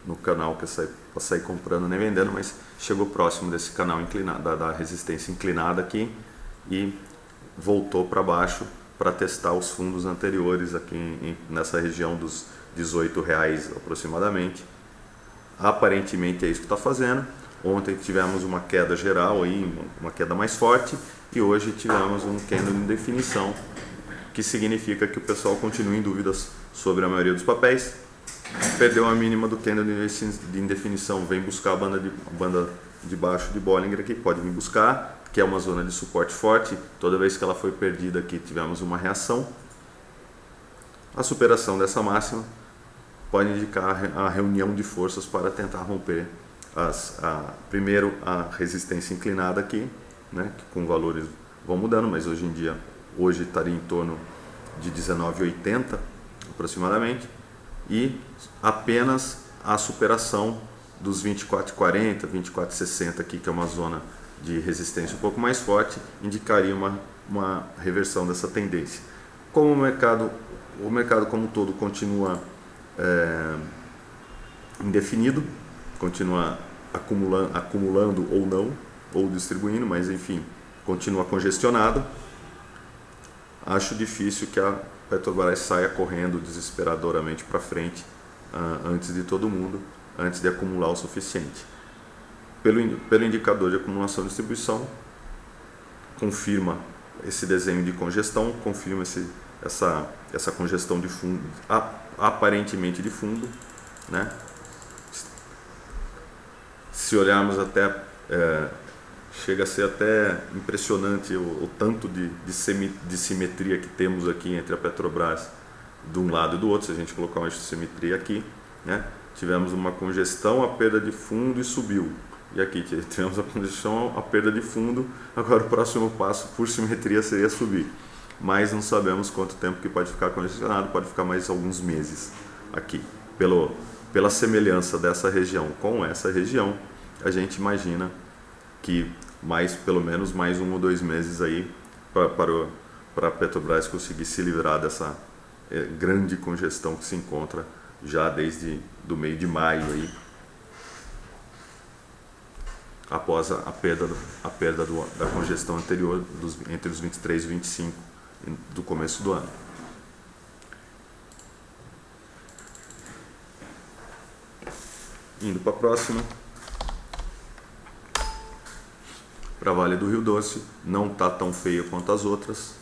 no canal que é para sair comprando nem vendendo, mas chegou próximo desse canal inclinado, da resistência inclinada aqui, e voltou para baixo para testar os fundos anteriores aqui nessa região dos R$18 aproximadamente. Aparentemente é isso que está fazendo. Ontem tivemos uma queda geral, aí, uma queda mais forte, e hoje tivemos um candle em definição, que significa que o pessoal continua em dúvidas sobre a maioria dos papéis. Perdeu a mínima do candle de indefinição, vem buscar a banda de baixo de Bollinger aqui, pode vir buscar, que é uma zona de suporte forte. Toda vez que ela foi perdida aqui, tivemos uma reação. A superação dessa máxima pode indicar a reunião de forças para tentar romper primeiro a resistência inclinada aqui, né, que com valores vão mudando, mas hoje em dia estaria em torno de 19,80 aproximadamente, e apenas a superação dos 24,40, 24,60 aqui, que é uma zona de resistência um pouco mais forte, indicaria uma reversão dessa tendência. Como o mercado como um todo continua indefinido, continua acumulando ou não, ou distribuindo, mas enfim, continua congestionado, acho difícil que a Petrobras saia correndo desesperadoramente para frente antes de todo mundo, antes de acumular o suficiente. Pelo indicador de acumulação e distribuição, confirma esse desenho de congestão, confirma essa congestão de fundo, aparentemente de fundo, né? Se olharmos até, chega a ser até impressionante o tanto de simetria que temos aqui entre a Petrobras de um lado e do outro. Se a gente colocar uma simetria aqui, né? Tivemos uma congestão, a perda de fundo e subiu. E aqui tivemos a congestão, a perda de fundo. Agora o próximo passo, por simetria, seria subir. Mas não sabemos quanto tempo que pode ficar congestionado, pode ficar mais alguns meses aqui. Pela semelhança dessa região com essa região, a gente imagina que pelo menos mais 1 ou 2 meses aí para a Petrobras conseguir se livrar dessa grande congestão que se encontra já desde do meio de maio aí, após a perda da congestão anterior entre os 23 e 25 do começo do ano. Indo para a próxima, para Vale do Rio Doce, não está tão feio quanto as outras.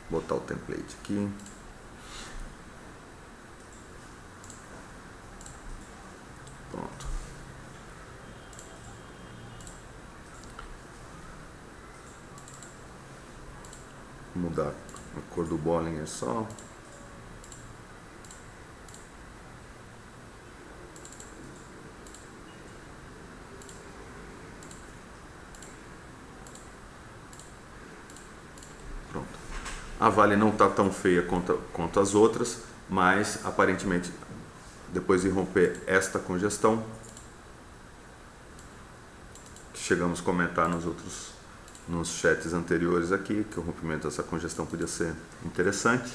Vou botar o template aqui. Pronto. Vou mudar a cor do Bollinger só. A Vale não está tão feia quanto as outras, mas aparentemente, depois de romper esta congestão, que chegamos a comentar nos chats anteriores aqui, que o rompimento dessa congestão podia ser interessante.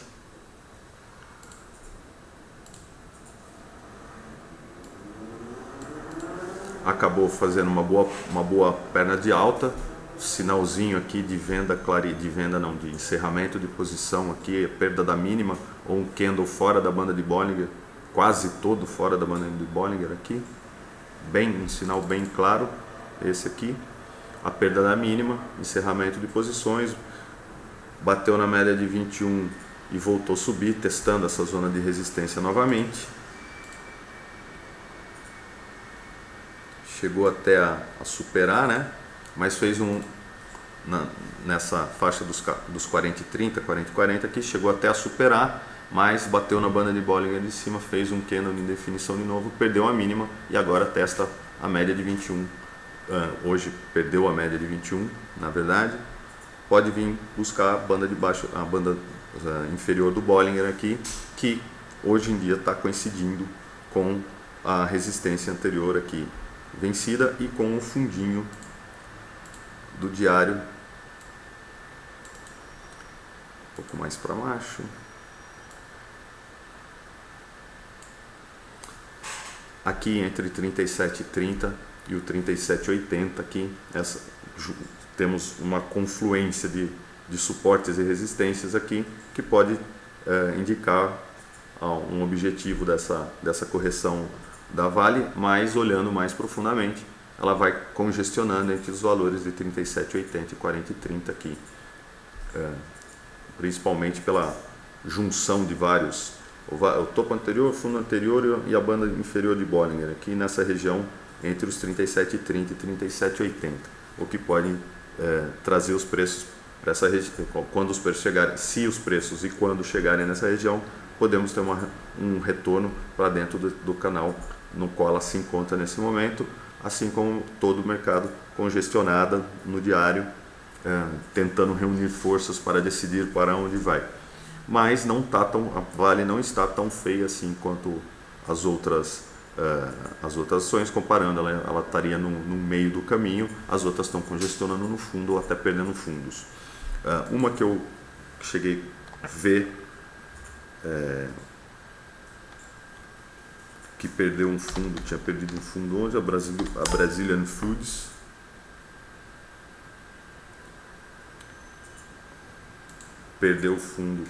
Acabou fazendo uma boa perna de alta. Sinalzinho aqui de de encerramento de posição aqui, perda da mínima, ou um candle fora da banda de Bollinger, quase todo fora da banda de Bollinger aqui, um sinal bem claro, esse aqui. a perda da mínima, encerramento de posições, bateu na média de 21 e voltou a subir, testando essa zona de resistência novamente. Chegou até a superar, né? Mas fez nessa faixa dos 40 e 30, 40 e 40 aqui, chegou até a superar, mas bateu na banda de Bollinger de cima, fez um candle de definição de novo, perdeu a mínima e agora testa a média de 21. Hoje perdeu a média de 21, na verdade. Pode vir buscar a banda de baixo, a banda inferior do Bollinger aqui, que hoje em dia está coincidindo com a resistência anterior aqui vencida e com o fundinho do diário um pouco mais para baixo. Aqui entre 37,30 e o 37,80 aqui, temos uma confluência de suportes e resistências aqui que pode indicar um objetivo dessa correção da Vale, mas olhando mais profundamente, ela vai congestionando entre os valores de 37,80 e 40,30 aqui, principalmente pela junção de vários, o topo anterior, o fundo anterior e a banda inferior de Bollinger, aqui nessa região entre os 37,30 e 37,80, o que pode trazer os preços para essa região. Quando os preços chegarem, se os preços e quando chegarem nessa região, podemos ter um retorno para dentro do canal no qual ela se encontra nesse momento, assim como todo o mercado congestionada no diário, tentando reunir forças para decidir para onde vai. Mas a Vale não está tão feia assim quanto as outras ações, comparando, ela estaria no meio do caminho, as outras estão congestionando no fundo ou até perdendo fundos. Uma que eu cheguei a ver que perdeu um fundo, tinha perdido um fundo hoje, a Brazilian Foods. Perdeu o fundo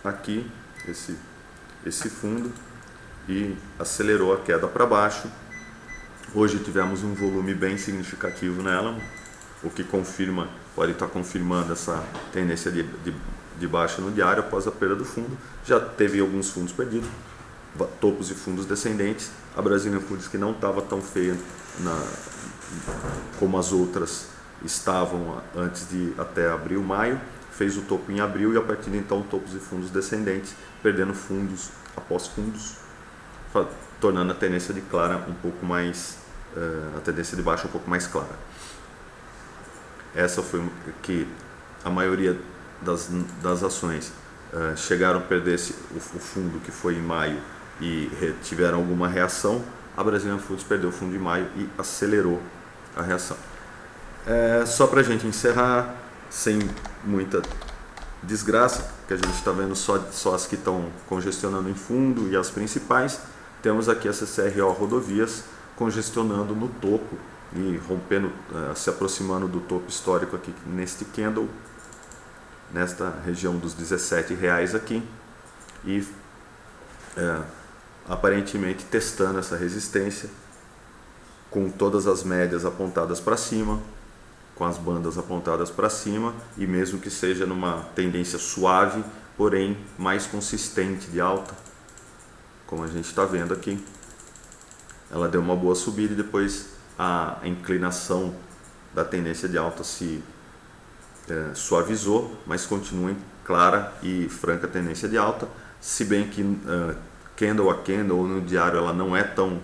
aqui, esse fundo, e acelerou a queda para baixo. Hoje tivemos um volume bem significativo nela, o que pode estar confirmando essa tendência de baixa no diário após a perda do fundo. Já teve alguns fundos perdidos, topos e fundos descendentes. A Brazilian Foods, que não estava tão feia como as outras estavam antes de até abril, maio, fez o topo em abril e a partir de então topos e fundos descendentes, perdendo fundos após fundos, tornando a tendência de clara um pouco mais, a tendência de baixa um pouco mais clara. Essa foi que a maioria das ações chegaram a perder o fundo que foi em maio e tiveram alguma reação. A Brazilian Foods perdeu o fundo de maio e acelerou a reação. Só para a gente encerrar, sem muita desgraça, que a gente está vendo só as que estão congestionando em fundo e as principais, temos aqui a CCRO Rodovias congestionando no topo e rompendo, se aproximando do topo histórico aqui neste candle, nesta região dos R$17 aqui, e aparentemente testando essa resistência com todas as médias apontadas para cima, com as bandas apontadas para cima, e mesmo que seja numa tendência suave, porém mais consistente de alta, como a gente está vendo aqui. Ela deu uma boa subida e depois a inclinação da tendência de alta se suavizou, mas continua em clara e franca tendência de alta, se bem que candle a candle no diário ela não é tão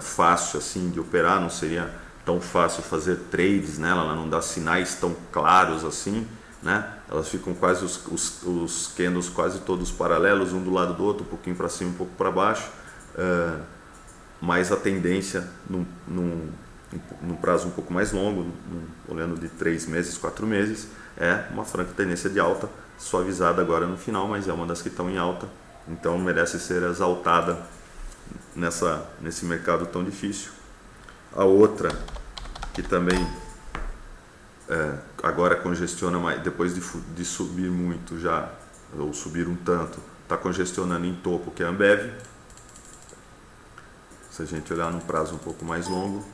fácil assim de operar, não seria tão fácil fazer trades nela, ela não dá sinais tão claros assim, né? Elas ficam quase os candles quase todos paralelos, um do lado do outro, um pouquinho para cima, um pouco para baixo, mas a tendência num prazo um pouco mais longo, olhando de 3 meses, 4 meses, é uma franca tendência de alta, suavizada agora no final, mas é uma das que estão em alta, então merece ser exaltada nesse mercado tão difícil. A outra que também agora congestiona mais, depois de subir muito já, ou subir um tanto, está congestionando em topo, que é a Ambev. Se a gente olhar num prazo um pouco mais longo,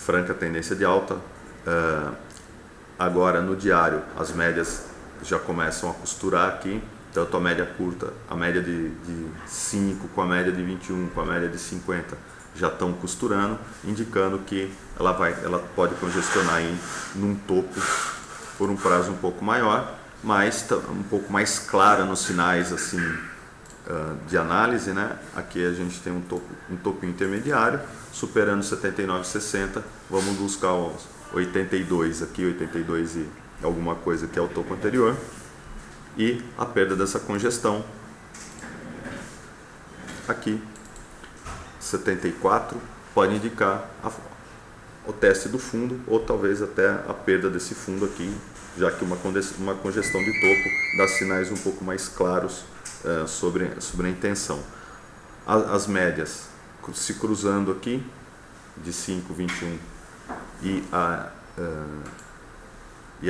franca tendência de alta. Agora no diário as médias já começam a costurar aqui, tanto a média curta, a média de 5 com a média de 21, com a média de 50 já estão costurando, indicando que ela pode congestionar num topo por um prazo um pouco maior, mas um pouco mais clara nos sinais assim de análise, né? Aqui a gente tem um topo intermediário superando 79,60, vamos buscar os 82 aqui, 82 e alguma coisa que é o topo anterior, e a perda dessa congestão aqui 74 pode indicar o teste do fundo, ou talvez até a perda desse fundo aqui, já que uma congestão de topo dá sinais um pouco mais claros sobre a intenção. As médias se cruzando aqui de 5, 21 e a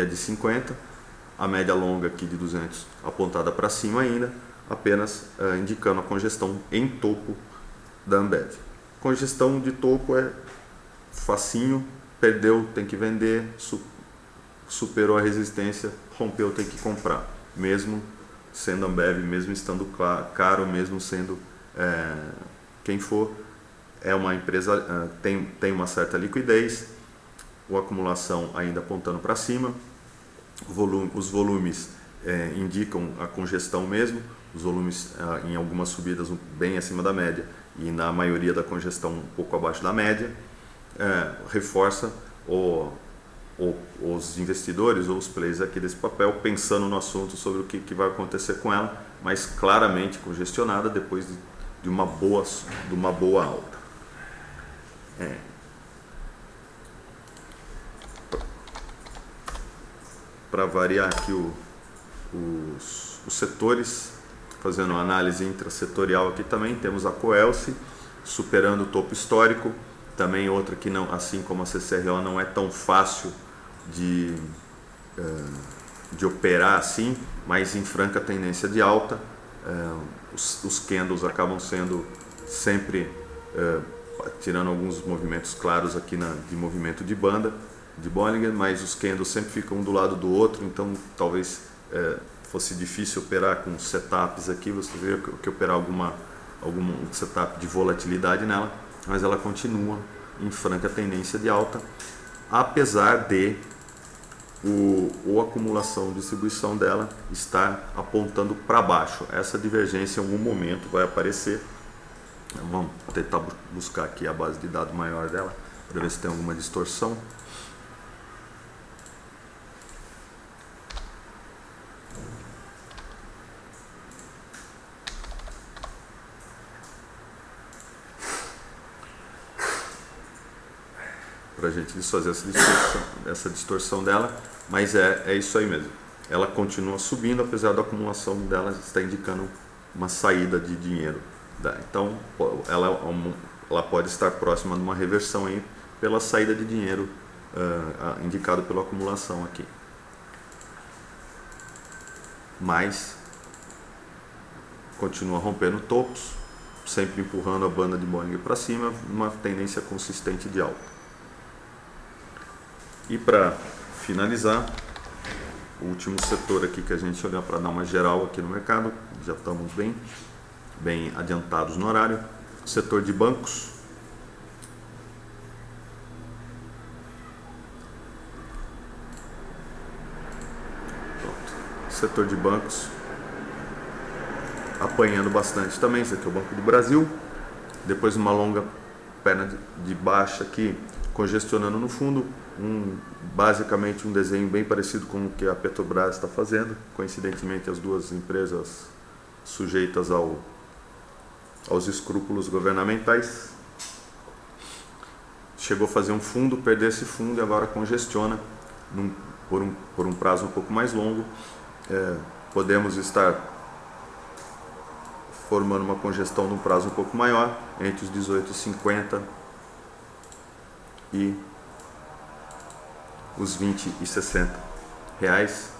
de 50, a média longa aqui de 200 apontada para cima ainda, apenas indicando a congestão em topo da Ambev. Congestão de topo é facinho, perdeu, tem que vender, superou a resistência, rompeu, tem que comprar, mesmo sendo Ambev, mesmo estando caro, mesmo sendo quem for, é uma empresa, tem uma certa liquidez, a acumulação ainda apontando para cima, os volumes indicam a congestão mesmo, os volumes em algumas subidas bem acima da média e na maioria da congestão um pouco abaixo da média, reforça os investidores ou os players aqui desse papel pensando no assunto sobre o que vai acontecer com ela, mas claramente congestionada depois de uma boa alta. Para variar aqui os setores, fazendo uma análise intrasetorial aqui também, temos a Coelce superando o topo histórico, também outra que não, assim como a CCRO, não é tão fácil de operar assim, mas em franca tendência de alta. Os candles acabam sendo sempre, tirando alguns movimentos claros aqui de movimento de banda, de Bollinger, mas os candles sempre ficam um do lado do outro, então talvez fosse difícil operar com setups aqui, você vê que operar algum setup de volatilidade nela, mas ela continua em franca tendência de alta, apesar de a acumulação, distribuição dela estar apontando para baixo. Essa divergência em algum momento vai aparecer. Vamos tentar buscar aqui a base de dados maior dela para ver se tem alguma distorção. Para a gente desfazer essa distorção dela, mas é isso aí mesmo. Ela continua subindo, apesar da acumulação dela estar indicando uma saída de dinheiro. Então, ela pode estar próxima de uma reversão aí pela saída de dinheiro indicado pela acumulação aqui. Mas continua rompendo topos, sempre empurrando a banda de Bollinger para cima, uma tendência consistente de alta. E para finalizar, o último setor aqui que a gente olhar para dar uma geral aqui no mercado, já estamos bem adiantados no horário, setor de bancos. Pronto. Setor de bancos apanhando bastante também. Esse aqui é o Banco do Brasil, depois uma longa perna de baixa aqui, congestionando no fundo, basicamente um desenho bem parecido com o que a Petrobras está fazendo, coincidentemente as duas empresas sujeitas aos escrúpulos governamentais. Chegou a fazer um fundo, perdeu esse fundo e agora congestiona por um prazo um pouco mais longo. Podemos estar formando uma congestão num prazo um pouco maior, entre os 18,50 e os 20,60 reais.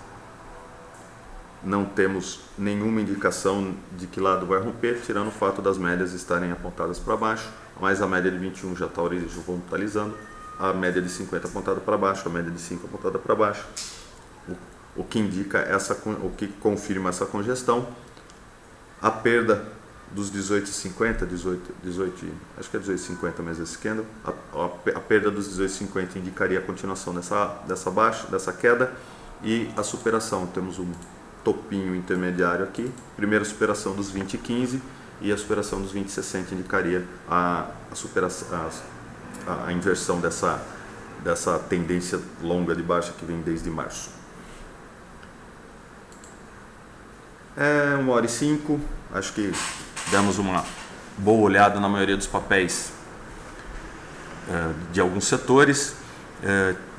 Não temos nenhuma indicação de que lado vai romper, tirando o fato das médias estarem apontadas para baixo, mas a média de 21 já está horizontalizando, a média de 50 apontada para baixo, a média de 5 apontada para baixo, o que indica o que confirma essa congestão. A perda dos 18,50, acho que é 18,50 mesmo esse candle, a perda dos 18,50 indicaria a continuação dessa queda e a superação. Temos um topinho intermediário aqui, primeira superação dos 20,15 e a superação dos 20,60 indicaria a inversão dessa tendência longa de baixa que vem desde março. 1h05, acho que demos uma boa olhada na maioria dos papéis de alguns setores.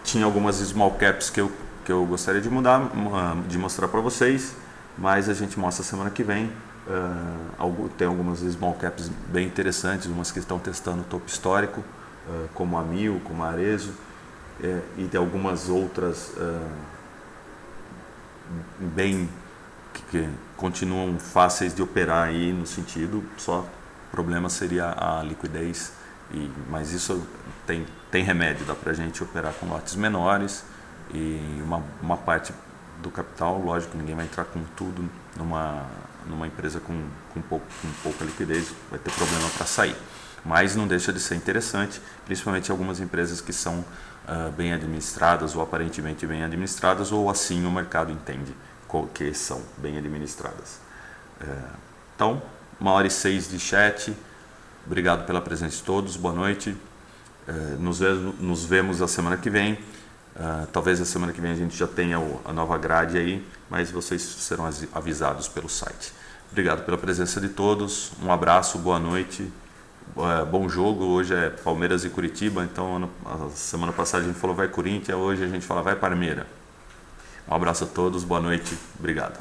Tinha algumas small caps que eu gostaria de mostrar para vocês, mas a gente mostra semana que vem. Tem algumas small caps bem interessantes, umas que estão testando o topo histórico, como a Mil, como a Arezzo, e tem algumas outras bem que continuam fáceis de operar aí, no sentido, só o problema seria a liquidez, mas isso tem remédio, dá pra gente operar com lotes menores e uma parte do capital, lógico, ninguém vai entrar com tudo numa empresa com pouca liquidez, vai ter problema para sair, mas não deixa de ser interessante, principalmente algumas empresas que são bem administradas ou aparentemente bem administradas, ou assim o mercado entende que são bem administradas. Então, 1h06 de chat. Obrigado pela presença de todos. Boa noite. Nos vemos a semana que vem. Talvez a semana que vem a gente já tenha a nova grade aí, mas vocês serão avisados pelo site. Obrigado pela presença de todos. Um abraço, boa noite. Bom jogo. Hoje é Palmeiras e Curitiba, então a semana passada a gente falou vai Corinthians, hoje a gente fala vai Parmeira. Um abraço a todos, boa noite, obrigado.